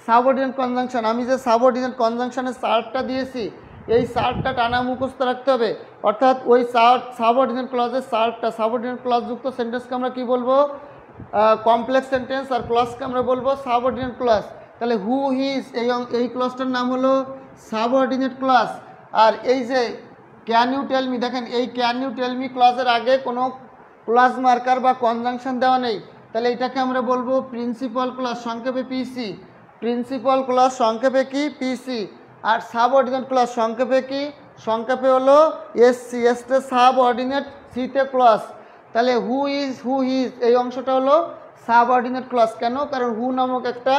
Subordinate conjunction. আমি যে সাবঅর্ডিনেট কনজাংশনের সার্টটা দিয়েছি, এই সার্টটা টানা মুখস্থ রাখতে হবে। অর্থাৎ ওই সাবঅর্ডিনেট ক্লজের সার্টটা, সাবঅর্ডিনেট ক্লজ যুক্ত সেন্টেন্সকে আমরা কি বলবো? Complex sentence. আর ক্লজকে আমরা বলবো সাবঅর্ডিনেট ক্লজ। তাহলে হু হিজ এই ক্লজটার নাম হলো সাবঅর্ডিনেট ক্লজ। আর এই যে ক্যান ইউ টেল মি, দেখেন এই ক্যান ইউ টেল মি ক্লজের আগে কোনো ক্লজ মার্কার বা কনজাংশন দেওয়া নেই। তাহলে এটাকে আমরা বলবো প্রিন্সিপাল ক্লজ, সংক্ষেপে পিসি। প্রিন্সিপাল ক্লজ সংক্ষেপে কি? পিসি। আর সাবঅর্ডিনেট ক্লজ সংক্ষেপে কি? সংক্ষেপে হলো এসসি। এসতে সাবঅর্ডিনেট, সিতে ক্লজ। তাহলে হু হিজ এই অংশটা হলো সাবঅর্ডিনেট ক্লজ। কেন? কারণ হু নামক একটা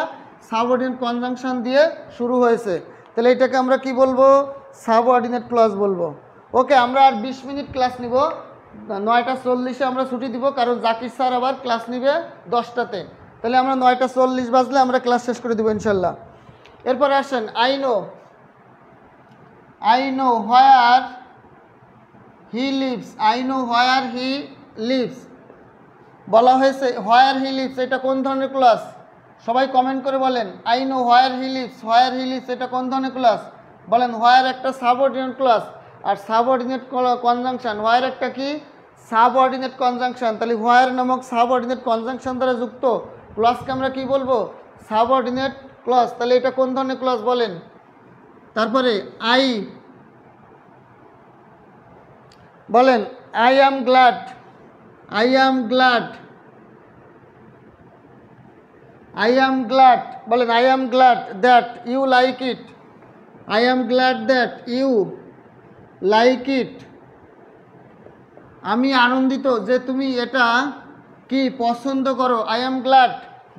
সাবঅর্ডিনেট কনজাংশন দিয়ে শুরু হয়েছে। তাহলে এটাকে আমরা কি বলবো? সাবঅর্ডিনেট ক্লজ বলবো। ওকে, আমরা আর 20 মিনিট ক্লাস নিব। 9:40-এ আমরা ছুটি দিব, কারণ জাকির স্যার আবার ক্লাস নিবে 10টাতে। তাহলে আমরা 9:40 বাজলে আমরা ক্লাস শেষ করে দেবো ইনশাল্লাহ। এরপরে আসেন I know where he lives. বলা হয়েছে হোয়ার হি লিভস, এটা কোন ধরনের ক্লাস? সবাই কমেন্ট করে বলেন। I know where he lives এটা কোন ধরনের ক্লাস? বলেন। হোয়ার একটা সাবঅর্ডিনেট ক্লাস, আর সাবঅর্ডিনেট কনজাংশন। হোয়ার একটা কি? Subordinate conjunction. তাহলে হোয়ার নামক সাবঅর্ডিনেট কনজাংশন দ্বারা যুক্ত ক্লজকে আমরা কি বলবো? Subordinate clause. তাহলে এটা কোন ধরনের ক্লজ বলেন? তারপরে বলেন আই অ্যাম গ্ল্যাড বলেন I am glad that you like it. আমি আনন্দিত যে তুমি এটা কি পছন্দ করো। I am glad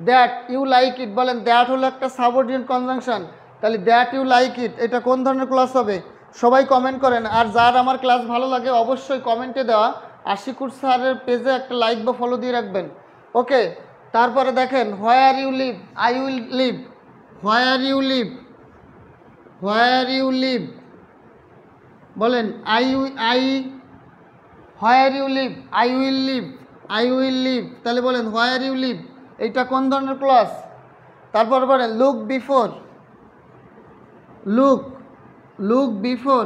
that you like it. বলেন, দ্যাট হলো একটা সাবঅর্ডিনেট কনজাংশন। তাহলে দ্যাট ইউ লাইক ইট এটা কোন ধরনের ক্লাস হবে? সবাই কমেন্ট করেন। আর যার আমার ক্লাস ভালো লাগে অবশ্যই কমেন্টে দেওয়া আশিকুর স্যারের পেজে একটা লাইক বা ফলো দিয়ে রাখবেন। ওকে, তারপরে দেখেন where you live. I will live. Where you live বলেন where you live. I will live. তাহলে বলেন হোয়ার ইউ লিভ, এইটা কোন ধরনের ক্লজ? তারপর বলেন look before, look look before,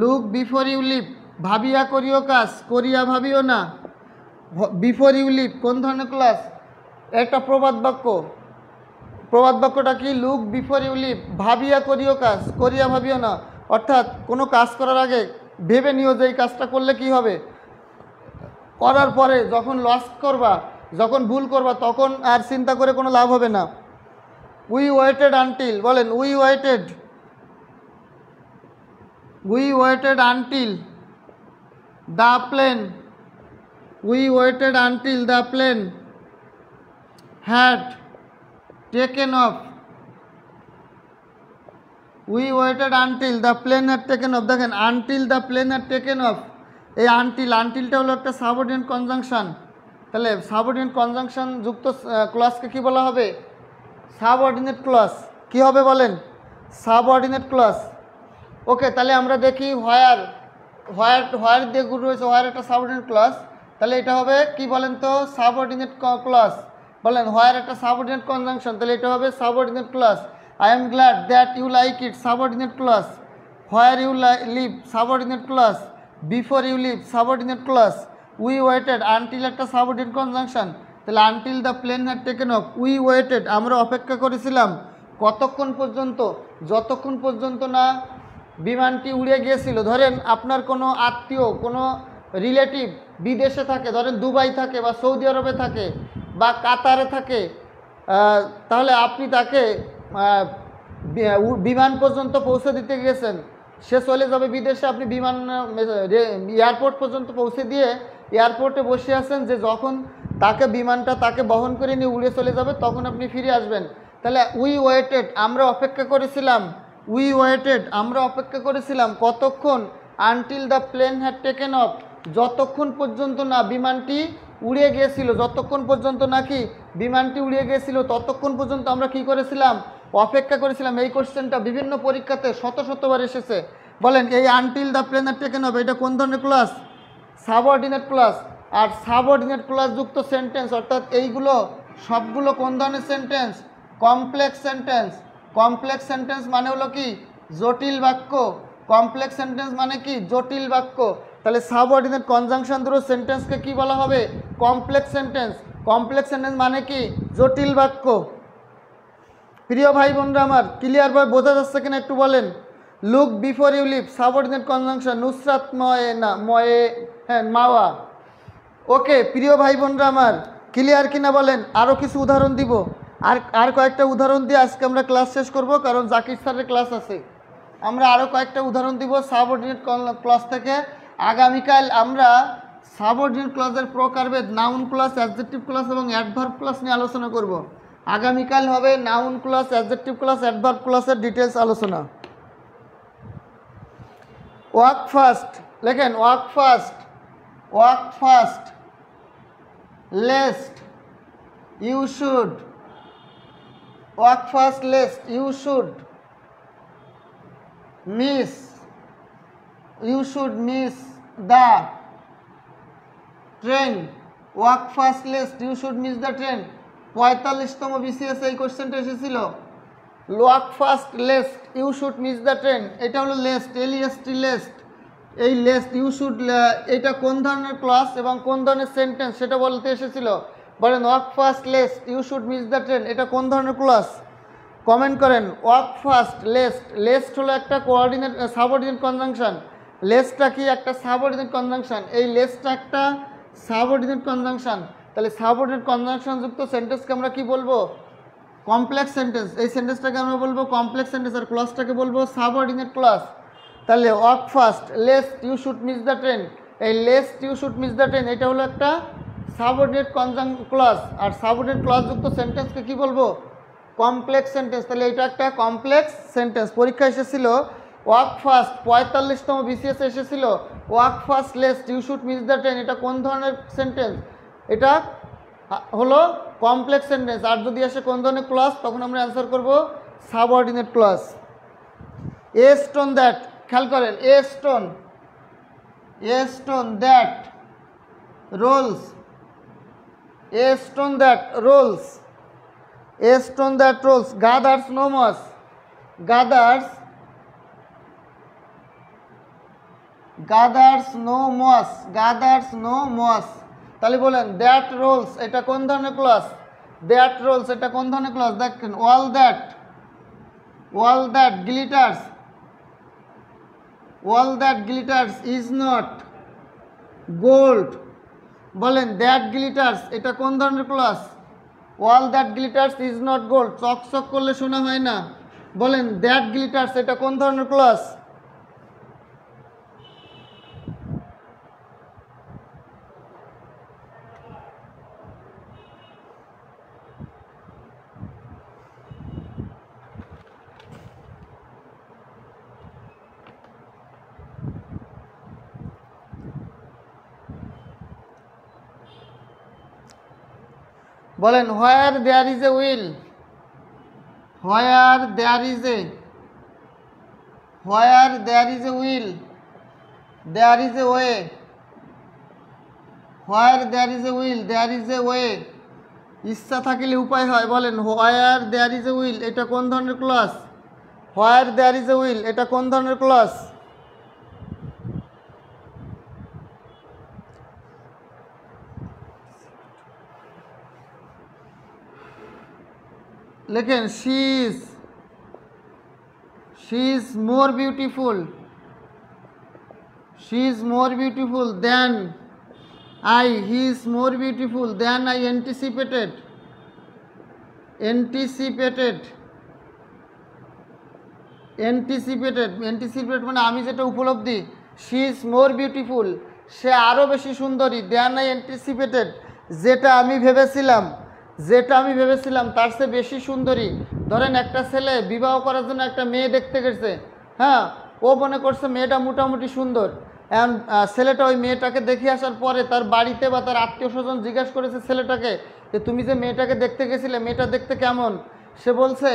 look before you leave, ভাবিয়া করিও কাজ, করিয়া ভাবিও না। বিফোর ইউ লিভ কোন ধরনের ক্লজ? একটা প্রবাদ বাক্য। প্রবাদ বাক্যটা কি? লুক বিফোর ইউ লিভ, ভাবিয়া করিও কাজ, করিয়া ভাবিও না। অর্থাৎ কোনো কাজ করার আগে ভেবে নিও যে এই কাজটা করলে কি হবে, করার পরে যখন লস করবা, যখন ভুল করবা, তখন আর চিন্তা করে কোনো লাভ হবে না। উই ওয়েটেড আনটিল, বলেন we waited, we waited until the plane, we waited until the plane had taken off, we waited until the plane had taken off. দেখেন until the plane had taken off, এই আনটিলটা হলো একটা subordinate conjunction. তাহলে subordinate conjunction যুক্ত ক্লজকে কি বলা হবে? Subordinate clause. কি হবে বলেন? Subordinate clause. ওকে, তাহলে আমরা দেখি হোয়ার, হোয়ার দিয়ে গুড রয়েছে, হোয়ার একটা সাবঅর্ডিনেট ক্লজ। তাহলে এটা হবে কি বলেন তো? Subordinate clause. বলেন হোয়ার একটা সাবঅর্ডিনেট কনজাংশন, তাহলে এটা হবে subordinate clause. I am glad that you like it, subordinate clause. Where you leave, subordinate clause. Before you leave, subordinate clause. We waited, until একটা সাবঅর্ডিনেট কনজাংশন। তাহলে until the plane had taken off, we waited আমরা অপেক্ষা করেছিলাম। কতক্ষণ পর্যন্ত? যতক্ষণ পর্যন্ত না বিমানটি উড়ে গিয়েছিল। ধরেন আপনার কোনো আত্মীয়, কোনো রিলেটিভ বিদেশে থাকে, ধরেন দুবাই থাকে বা সৌদি আরবে থাকে বা কাতারে থাকে, তাহলে আপনি তাকে বিমান পর্যন্ত পৌঁছে দিতে গিয়েছেন, সে চলে যাবে বিদেশে, আপনি বিমান এয়ারপোর্ট পর্যন্ত পৌঁছে দিয়ে এয়ারপোর্টে বসে আছেন, যে যখন তাকে বিমানটা তাকে বহন করে নিয়ে উড়ে চলে যাবে তখন আপনি ফিরে আসবেন। তাহলে উই ওয়েটেড আমরা অপেক্ষা করেছিলাম, উই ওয়েটেড আমরা অপেক্ষা করেছিলাম কতক্ষণ? Until the plane had taken off, যতক্ষণ পর্যন্ত না বিমানটি উড়ে গিয়েছিল, যতক্ষণ পর্যন্ত নাকি বিমানটি উড়ে গিয়েছিল ততক্ষণ পর্যন্ত আমরা কি করেছিলাম? অপেক্ষা করেছিলাম। এই কোশ্চেনটা বিভিন্ন পরীক্ষাতে শতবার এসেছে। বলেন এই until the plane had taken off এটা কোন ধরনের ক্লজ? Subordinate clause. আর সাবঅর্ডিনেট ক্লজ যুক্ত সেন্টেন্স, অর্থাৎ এইগুলো সবগুলো কোন ধরনের sentence? Complex sentence. Complex sentence মানে হলো কি? জটিল বাক্য। কমপ্লেক্স সেন্টেন্স মানে কি? জটিল বাক্য। তাহলে সাবঅর্ডিনেট কনজাংশন ধরো সেন্টেন্সকে কি বলা হবে? Complex sentence. কমপ্লেক্স সেন্টেন্স মানে কি? জটিল বাক্য। প্রিয় ভাই বোনরা আমার, ক্লিয়ার ভাবে বোঝা যাচ্ছে কিনা একটু বলেন। Look before you leave, subordinate conjunction Nusrat ময়ে না ময়ে, হ্যাঁ মাওয়া। ওকে প্রিয় ভাই বোনরা আমার, ক্লিয়ার কিনা বলেন। আরও কিছু উদাহরণ দিব, আর কয়েকটা উদাহরণ দিয়ে আজকে আমরা ক্লাস শেষ করব, কারণ জাকির স্যারের ক্লাস আছে। আমরা আরও কয়েকটা উদাহরণ দিব সাবঅর্ডিনেট ক্লজ থেকে। আগামীকাল আমরা সাবঅর্ডিনেট ক্লজের প্রকারভেদ, নাউন ক্লজ, অ্যাডজেক্টিভ ক্লজ এবং অ্যাডভার্ব ক্লজ নিয়ে আলোচনা করব। আগামীকাল হবে noun clause, adjective clause, adverb ক্লজের ডিটেলস আলোচনা। ওয়াক ফাস্ট, লেখেন walk fast, walk fast, lest, you should, walk fast, lest, you should miss, you should miss the train, walk fast, lest, you should miss the train. 45তম BCS এই কোশ্চেনটা এসেছিল। Walk fast, lest, you should miss the train, এটা হলো lest, এলইএসটি least. এই lest you should, এটা কোন ধরনের ক্লজ এবং কোন ধরনের সেন্টেন্স সেটা বলতে এসেছিল। বলেন walk fast, lest, you should miss the train এটা কোন ধরনের ক্লজ? কমেন্ট করেন। ওয়াক ফাস্ট, লেস্ট, লেস্ট হলো একটা কোঅর্ডিনেট সাবঅর্ডিনেট কনজাংশন। লেস্টটা কি? একটা সাবঅর্ডিনেট কনজাংশন। এই লেস্টটা একটা সাবঅর্ডিনেট কনজাংশন। তাহলে সাবঅর্ডিনেট কনজাংশন যুক্ত সেন্টেন্সকে আমরা কি বলবো? Complex sentence. এই সেন্টেন্সটাকে আমরা বলবো কমপ্লেক্স সেন্টেন্স, আর ক্লজটাকে বলবো সাবঅর্ডিনেট ক্লজ। তাহলে walk fast, lest, you should miss the train, এই lest, you should miss the train এটা হলো একটা সাবঅর্ডিনেট ক্লজ। আর সাবঅর্ডিনেট ক্লজ যুক্ত সেন্টেন্সকে কি বলবো? Complex sentence. তাহলে এটা একটা কমপ্লেক্স সেন্টেন্স। পরীক্ষা এসেছিল ওয়াক ফাস্ট, 45তম বিসিএস এসেছিল walk fast, lest, you should miss the train এটা কোন ধরনের সেন্টেন্স? এটা হলো কমপ্লেক্স সেন্টেন্স। আর যদি আসে কোন ধরনের ক্লজ, তখন আমরা অ্যান্সার করব subordinate clause. A stone that, খেয়াল করেন, a stone that rolls, a A stone that rolls. A stone that rolls. Gathers no moss. Gathers no moss. Gathers no moss. তাহলে বলেন that rolls এটা কোন ধরনের ক্লজ? that rolls এটা কোন ধরনের ক্লজ? দেখেন all that glitters. all that glitters is not gold. বলেন that glitters এটা কোন ধরনের clause? all that glitters is not gold. চকচক করলে শোনা হয় না। বলেন that glitters এটা কোন ধরনের ক্লজ? বলেন where there is a will. where there is a will there is a way. where there is a will there is a way. ইচ্ছা থাকিলে উপায় হয়। বলেন where there is a will এটা কোন ধরনের clause? where there is a will এটা কোন ধরনের ক্লজ? লেখেন she is more beautiful. she is more beautiful than I. he is more beautiful than I anticipated. anticipated মানে আমি যেটা উপলব্ধি। she is more beautiful সে আরও বেশি সুন্দরী than I anticipated যেটা আমি ভেবেছিলাম তার চেয়ে বেশি সুন্দরী। ধরেন একটা ছেলে বিবাহ করার জন্য একটা মেয়ে দেখতে গেছে, হ্যাঁ, ও মনে করছে মেয়েটা মোটামুটি সুন্দর। এখন ছেলেটা ওই মেয়েটাকে দেখে আসার পরে তার বাড়িতে বা তার আত্মীয় স্বজন জিজ্ঞাসা করেছে ছেলেটাকে যে তুমি যে মেয়েটাকে দেখতে গেছিলে মেয়েটা দেখতে কেমন? সে বলছে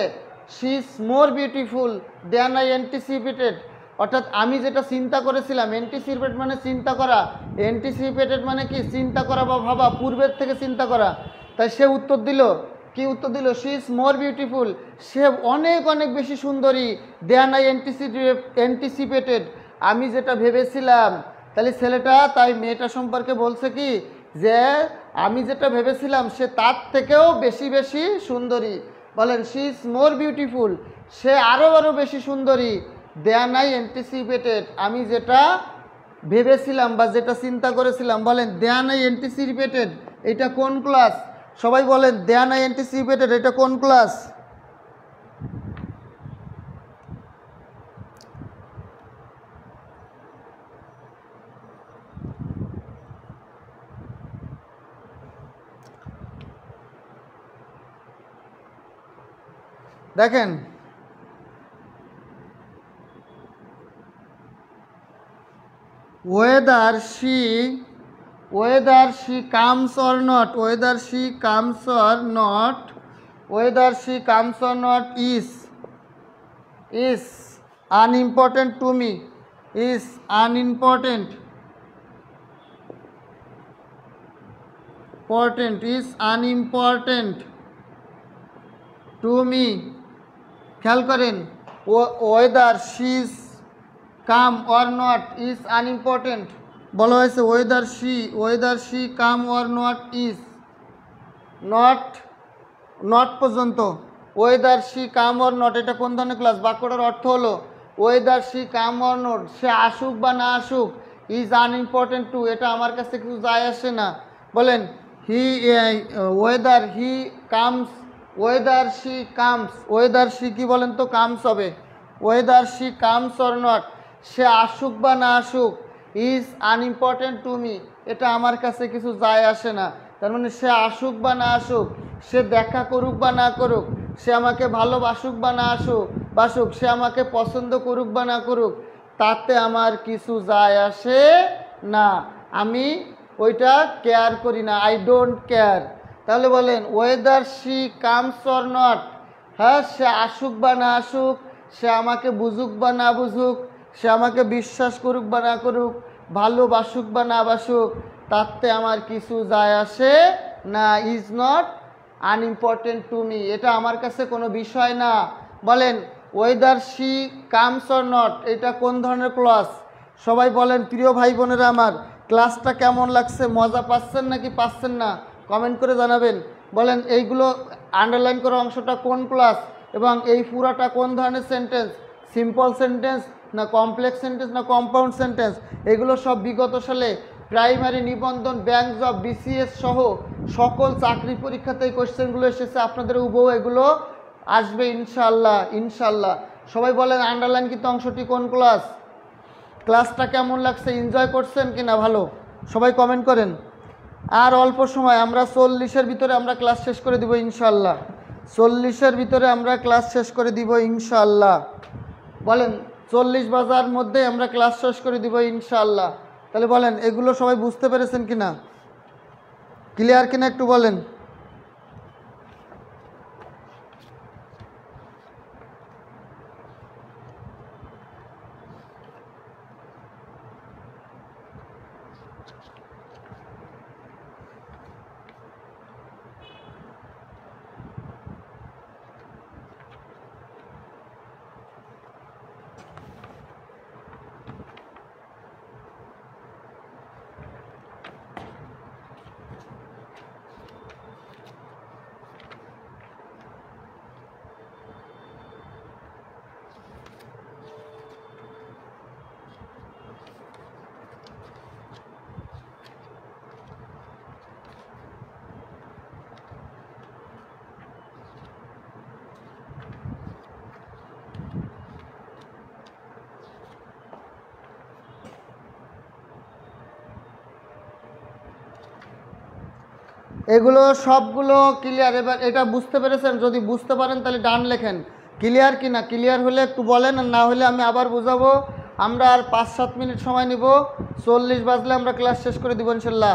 she is more beautiful than I anticipated. অর্থাৎ আমি যেটা চিন্তা করেছিলাম, অ্যান্টিসিপেট মানে চিন্তা করা, অ্যান্টিসিপেটেড মানে কি চিন্তা করা বা ভাবা, পূর্বের থেকে চিন্তা করা। তাই সে উত্তর দিল, কি উত্তর দিল? শি ইজ মোর বিউটিফুল সে অনেক অনেক বেশি সুন্দরী দ্যান আই অ্যান্টিসিপেটেড আমি যেটা ভেবেছিলাম। তাহলে ছেলেটা তাই মেয়েটা সম্পর্কে বলছে কি যে আমি যেটা ভেবেছিলাম সে তার থেকেও বেশি বেশি সুন্দরী। বলেন শি ইজ মোর বিউটিফুল সে আরও বেশি সুন্দরী দ্যান আই অ্যান্টিসিপেটেড আমি যেটা ভেবেছিলাম বা যেটা চিন্তা করেছিলাম। বলেন দ্যান আই অ্যান্টিসিপেটেড এটা কোন ক্লাস? সবাই বলেন দ্যান আই অ্যান্টিসিপেটেড এটা কোন ক্লাস? দেখেন whether she comes or not is unimportant to me is unimportant to me খেয়াল করেন whether she is come or not is unimportant বলা হয়েছে whether she come or not is not পর্যন্ত whether she come or not এটা কোন ধরনের class? বাক্যটার অর্থ হলো whether she come or not সে আসুক বা না আসুক is unimportant to এটা আমার কাছে কিছু যায় আসে না। বলেন whether she কি বলেন তো comes হবে whether she comes or not সে আসুক বা না আসুক is unimportant to me এটা আমার কাছে কিছু যায় আসে না। তার মানে সে আসুক বা না আসুক, সে দেখা করুক বা না করুক, সে আমাকে ভালোবাসুক বা না বাসুক, সে আমাকে পছন্দ করুক বা না করুক, তাতে আমার কিছু যায় আসে না, আমি ওইটা কেয়ার করি না, আই ডোন্ট কেয়ার। তাহলে বলেন whether she comes or not, হ্যাঁ সে আসুক বা না আসুক, সে আমাকে বুঝুক বা না বুঝুক, সে আমাকে বিশ্বাস করুক বা না করুক, ভালোবাসুক বা না বাসুক, তাতে আমার কিছু যায় আসে না, is not unimportant to me, এটা আমার কাছে কোনো বিষয় না। বলেন whether she comes or not, এটা কোন ধরনের ক্লজ? সবাই বলেন প্রিয় ভাই বোনেরা আমার, ক্লাসটা কেমন লাগছে, মজা পাচ্ছেন নাকি পাচ্ছেন না কমেন্ট করে জানাবেন। বলেন এইগুলো আন্ডারলাইন করা অংশটা কোন ক্লাস এবং এই পুরাটা কোন ধরনের সেন্টেন্স, সিম্পল সেন্টেন্স না কমপ্লেক্স সেন্টেন্স না কম্পাউন্ড সেন্টেন্স? এগুলো সব বিগত সালে প্রাইমারি নিবন্ধন, ব্যাংক জব, বিসিএস সহ সকল চাকরি পরীক্ষাতে এই কোশ্চেনগুলো এসেছে। আপনাদের উবও এগুলো আসবে ইনশাল্লাহ ইনশাল্লাহ। সবাই বলেন আন্ডারলাইনকৃত অংশটি কোন ক্লাস? ক্লাসটা কেমন লাগছে, এনজয় করছেন কিনা ভালো? সবাই কমেন্ট করেন। আর অল্প সময়, আমরা 40-এর ভিতরে আমরা ক্লাস শেষ করে দিব ইনশাল্লাহ। 40-এর ভিতরে আমরা ক্লাস শেষ করে দিব ইনশাল্লাহ। বলেন 40 বাজার মধ্যে আমরা ক্লাস শেষ করে দিব ইনশাল্লাহ। তাহলে বলেন এগুলো সবাই বুঝতে পেরেছেন কিনা, ক্লিয়ার কিনা একটু বলেন। এগুলো সবগুলো ক্লিয়ার? এবার এটা বুঝতে পেরেছেন? যদি বুঝতে পারেন তাহলে ডান লেখেন। ক্লিয়ার কি না? ক্লিয়ার হলে একটু বলেন, আর না হলে আমি আবার বুঝাবো। আমরা আর 5-7 মিনিট সময় নিব, 40 বাজলে আমরা ক্লাস শেষ করে দিব ইনশাল্লাহ।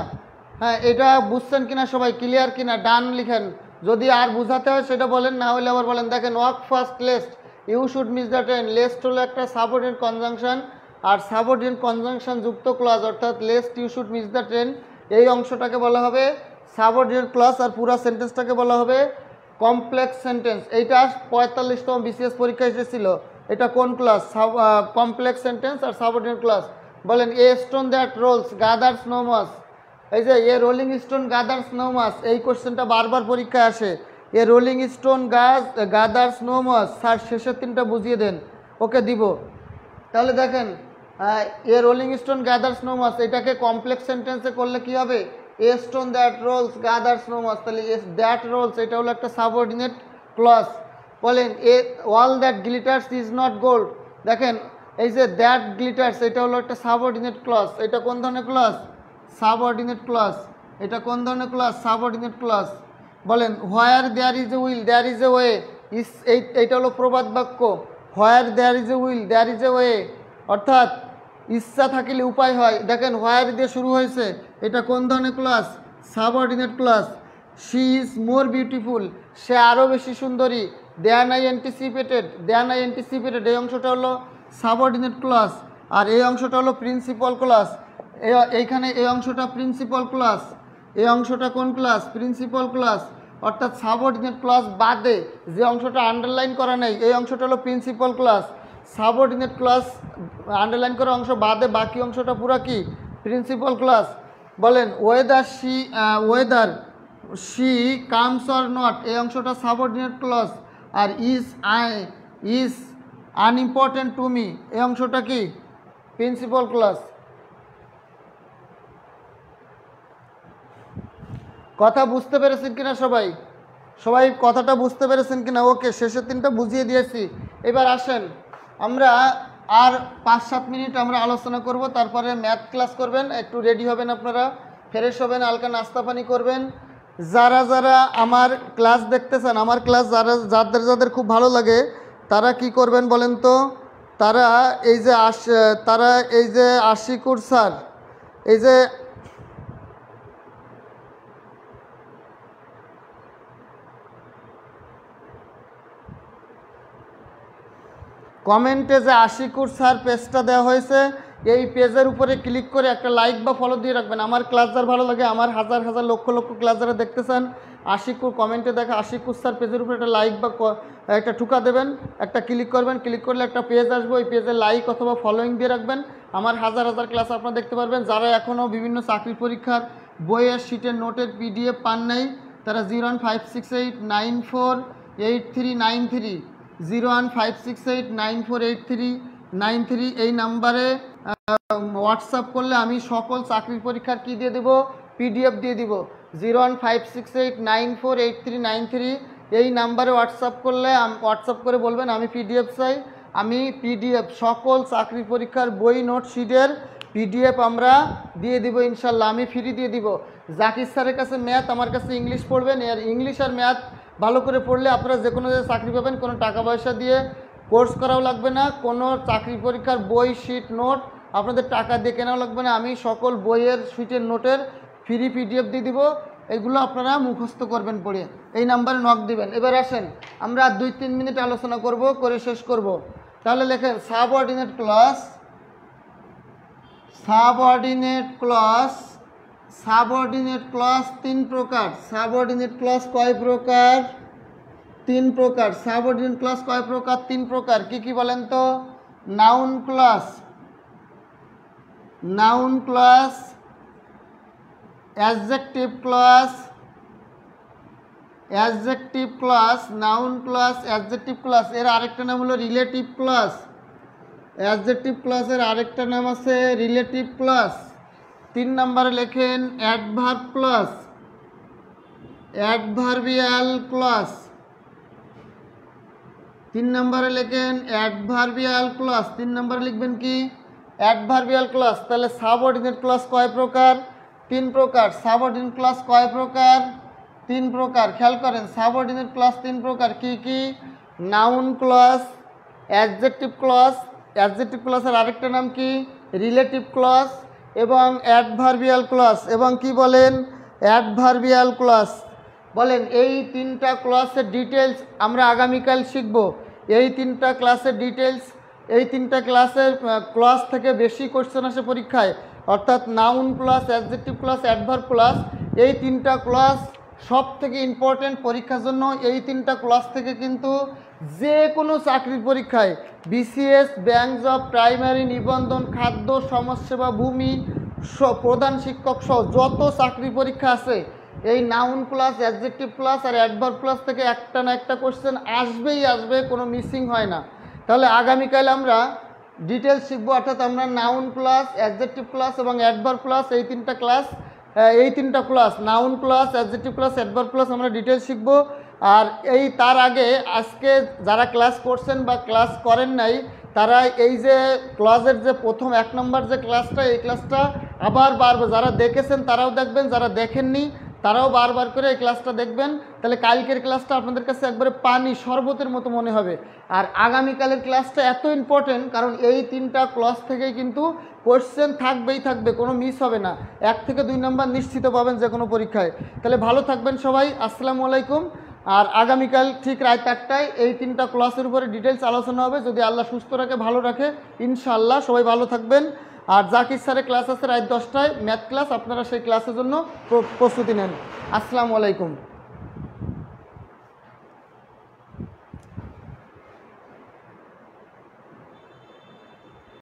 হ্যাঁ, এটা বুঝছেন কিনা সবাই, ক্লিয়ার কিনা ডান লিখেন। যদি আর বুঝাতে হয় সেটা বলেন, না হলে আবার বলেন। দেখেন walk first lest, you should miss the train. Lest হলো একটা সাবঅর্ডিনেট কনজাংশন, আর সাবঅর্ডিনেট কনজাংশন যুক্ত ক্লজ, অর্থাৎ lest you should miss the train, এই অংশটাকে বলা হবে সাবঅর্ডিনেট ক্লজ, আর পুরা সেন্টেন্সটাকে বলা হবে কমপ্লেক্স সেন্টেন্স। এইটা 45তম বিসিএস পরীক্ষা এসেছিল। এটা কোন ক্লাস? কমপ্লেক্স সেন্টেন্স আর সাবঅর্ডিনেট ক্লজ। বলেন a stone that rolls gathers no moss. এই যে a rolling stone gathers no moss, এই কোশ্চেনটা বারবার পরীক্ষায় আসে। A rolling stone gathers no moss, sir শেষের 3টা বুঝিয়ে দেন। ওকে দিব। তাহলে দেখেন a rolling stone gathers no moss, এটাকে কমপ্লেক্স সেন্টেন্সে করলে কি হবে? A stone that rolls gathers no moss, তাহলে দ্যাট রোলস এটা হলো একটা সাবঅর্ডিনেট ক্লজ। বলেন a all that glitters is not gold. দেখেন এই যে দ্যাট গ্লিটার্স, এটা হলো একটা সাবঅর্ডিনেট ক্লজ। এটা কোন ধরনের ক্লজ? Subordinate clause. এটা কোন ধরনের ক্লজ? Subordinate clause. বলেন where there is a will there is a way. এইটা হলো প্রবাদ বাক্য। Where there is a will there is a way, অর্থাৎ ইচ্ছা থাকিলে উপায় হয়। দেখেন হোয়ার দিয়ে শুরু হয়েছে, এটা কোন ধরনের clause? Subordinate clause. She is more beautiful, সে আরও বেশি সুন্দরী। Than I anticipated, than I anticipated, এই অংশটা হলো সাবঅর্ডিনেট ক্লাস, আর এই অংশটা হলো প্রিন্সিপাল ক্লাস। এইখানে এই অংশটা প্রিন্সিপাল ক্লাস, এই অংশটা কোন ক্লাস? Principal clause. অর্থাৎ সাবঅর্ডিনেট ক্লাস বাদে যে অংশটা আন্ডারলাইন করা নেই, এই অংশটা হলো principal clause. Subordinate clause underline করা অংশ বাদে বাকি অংশটা পুরো কি? Principal clause. বলেন whether she comes or not, এই অংশটা সাবঅর্ডিনেট ক্লাস। আর ইজ আনইম্পর্টেন্ট টু মি, এই অংশটা কি? Principal clause. কথা বুঝতে পেরেছেন কিনা সবাই? সবাই কথাটা বুঝতে পেরেছেন কিনা? ওকে, শেষের 3টা বুঝিয়ে দিয়েছি। এবার আসেন আমরা আর 5-7 মিনিট আমরা আলোচনা করব, তারপরে ম্যাথ ক্লাস করবেন। একটু রেডি হবেন, আপনারা ফ্রেশ হবেন, হালকা নাস্তা পানি করবেন। যারা যারা আমার ক্লাস দেখতেছেন, আমার ক্লাস যাদের যাদের খুব ভালো লাগে তারা কি করবেন বলেন তো? তারা এই যে আশিকুর স্যার, এই যে কমেন্টে যে আশিকুর স্যার পেজটা দেওয়া হয়েছে, এই পেজের উপরে ক্লিক করে একটা লাইক বা ফলো দিয়ে রাখবেন। আমার ক্লাস যার ভালো লাগে, আমার হাজার হাজার লক্ষ লক্ষ ক্লাস যারা দেখতেছেন, আশিকুর কমেন্টে দেখা আশিকুর স্যার পেজের উপরে একটা লাইক বা একটা ঠুকা দেবেন, একটা ক্লিক করবেন, ক্লিক করলে একটা পেজ আসবে, ওই পেজে লাইক অথবা ফলোয়িং দিয়ে রাখবেন। আমার হাজার হাজার ক্লাস আপনারা দেখতে পারবেন। যারা এখনও বিভিন্ন চাকরির পরীক্ষার বইয়ের শিটের নোটের PDF পান নাই, তারা 01568948393 01568948393 এই নাম্বারে হোয়াটসঅ্যাপ করলে আমি সকল চাকরির পরীক্ষার কি দিয়ে দেবো, PDF দিয়ে দিব। 01568948393 এই নাম্বারে হোয়াটসঅ্যাপ করলে হোয়াটসঅ্যাপ করে বলবেন আমি PDF চাই। আমি PDF সকল চাকরির পরীক্ষার বই নোট শিটের PDF আমরা দিয়ে দিব ইনশাল্লাহ, আমি ফ্রি দিয়ে দিব। জাকির স্যারের কাছে ম্যাথ, আমার কাছে ইংলিশ পড়বেন। আর ইংলিশ আর ম্যাথ ভালো করে পড়লে আপনারা যে কোনো চাকরি পাবেন, কোনো টাকা পয়সা দিয়ে কোর্স করাও লাগবে না, কোনো চাকরি পরীক্ষার বই শিট নোট আপনাদের টাকা দিয়ে কেনাও লাগবে না। আমি সকল বইয়ের শিটের নোটের ফ্রি PDF দিয়ে দিব, এগুলো আপনারা মুখস্থ করবেন পড়ে। এই নাম্বারে নক দিবেন। এবার আসেন আমরা 2-3 মিনিট আলোচনা করব, করে শেষ করব। তাহলে লেখেন subordinate clause. Subordinate clause, subordinate clause 3 প্রকার। সাবঅর্ডিনেট ক্লজ কয় প্রকার? 3 প্রকার। সাবঅর্ডিনেট ক্লজ কয় প্রকার? 3 প্রকার। কি কি বলেন তো? Noun clause, noun clause, adjective clause, adjective clause, noun clause, adjective clause. এর আরেকটা নাম হলো রিলেটিভ ক্লজ। অ্যাডজেক্টিভ ক্লজের আরেকটা নাম আছে রিলেটিভ ক্লজ। 3 নম্বরে লেখেন অ্যাডভার্ব ক্লজ, অ্যাডভার্বিয়াল ক্লজ। 3 নম্বরে লেখেন অ্যাডভার্বিয়াল ক্লজ। 3 নম্বরে লিখবেন কি? Adverbial clause. তাহলে সাবঅর্ডিনেট ক্লজ কয় প্রকার? 3 প্রকার। সাবঅর্ডিনেট ক্লজ কয় প্রকার? 3 প্রকার। খেয়াল করেন, সাবঅর্ডিনেট ক্লজ 3 প্রকার। কি কি? Noun clause, adjective clause, adjective ক্লজের আরেকটা নাম কি? রিলেটিভ ক্লজ, এবং অ্যাডভার্বিয়াল ক্লজ। এবং কি বলেন? Adverbial clause. বলেন এই 3টা ক্লজের ডিটেলস আমরা আগামীকাল শিখব। এই 3টা ক্লাসের ডিটেলস, এই 3টা ক্লাসের ক্লজ থেকে বেশি কোশ্চেন আসে পরীক্ষায়, অর্থাৎ noun clause, adjective clause, adverb clause. এই 3টা ক্লজ সব থেকে ইম্পর্টেন্ট পরীক্ষার জন্য। এই 3টা ক্লজ থেকে কিন্তু যে কোনো চাকরির পরীক্ষায় BCS, ব্যাংক জব, প্রাইমারি, নিবন্ধন, খাদ্য, সমাজসেবা, ভূমি, প্রধান শিক্ষক সহ যত চাকরি পরীক্ষা আছে, এই নাউন ক্লজ, অ্যাডজেক্টিভ ক্লজ আর অ্যাডভার্ব ক্লজ থেকে একটা না একটা কোশ্চেন আসবেই আসবে, কোনো মিসিং হয় না। তাহলে আগামীকাল আমরা ডিটেলস শিখবো, অর্থাৎ আমরা নাউন ক্লজ, অ্যাডজেক্টিভ ক্লজ এবং অ্যাডভার্ব ক্লজ এই 3টা ক্লাস, এই 3টা class noun clause, adjective clause, adverb clause আমরা ডিটেলস শিখবো। আর তার আগে আজকে যারা ক্লাস করছেন বা ক্লাস করেন নাই, তারা এই যে ক্লাসের যে প্রথম 1 নম্বর যে ক্লাসটা, এই ক্লাসটা আবার বারবার, যারা দেখেছেন তারাও দেখবেন, যারা দেখেননি তারাও বারবার করে এই ক্লাসটা দেখবেন। তাহলে কালকের ক্লাসটা আপনাদের কাছে একবারে পানি শরবতের মতো মনে হবে। আর আগামীকালের ক্লাসটা এত ইম্পর্টেন্ট, কারণ এই 3টা ক্লাস থেকেই কিন্তু কোশ্চেন থাকবেই থাকবে, কোনো মিস হবে না। 1 থেকে 2 নম্বর নিশ্চিত পাবেন যে কোনো পরীক্ষায়। তাহলে ভালো থাকবেন সবাই, আসসালামু আলাইকুম। আর আগামীকাল ঠিক রাত 8টায় এই 3টা ক্লাসের উপরে ডিটেলস আলোচনা হবে, যদি আল্লাহ সুস্থ রাখে, ভালো রাখে, ইনশাআল্লাহ। সবাই ভালো থাকবেন। আর জাকির স্যারের ক্লাস আছে রাত 10টায়, ম্যাথ ক্লাস, আপনারা সেই ক্লাসের জন্য প্রস্তুতি নেন। আসসালামু আলাইকুম।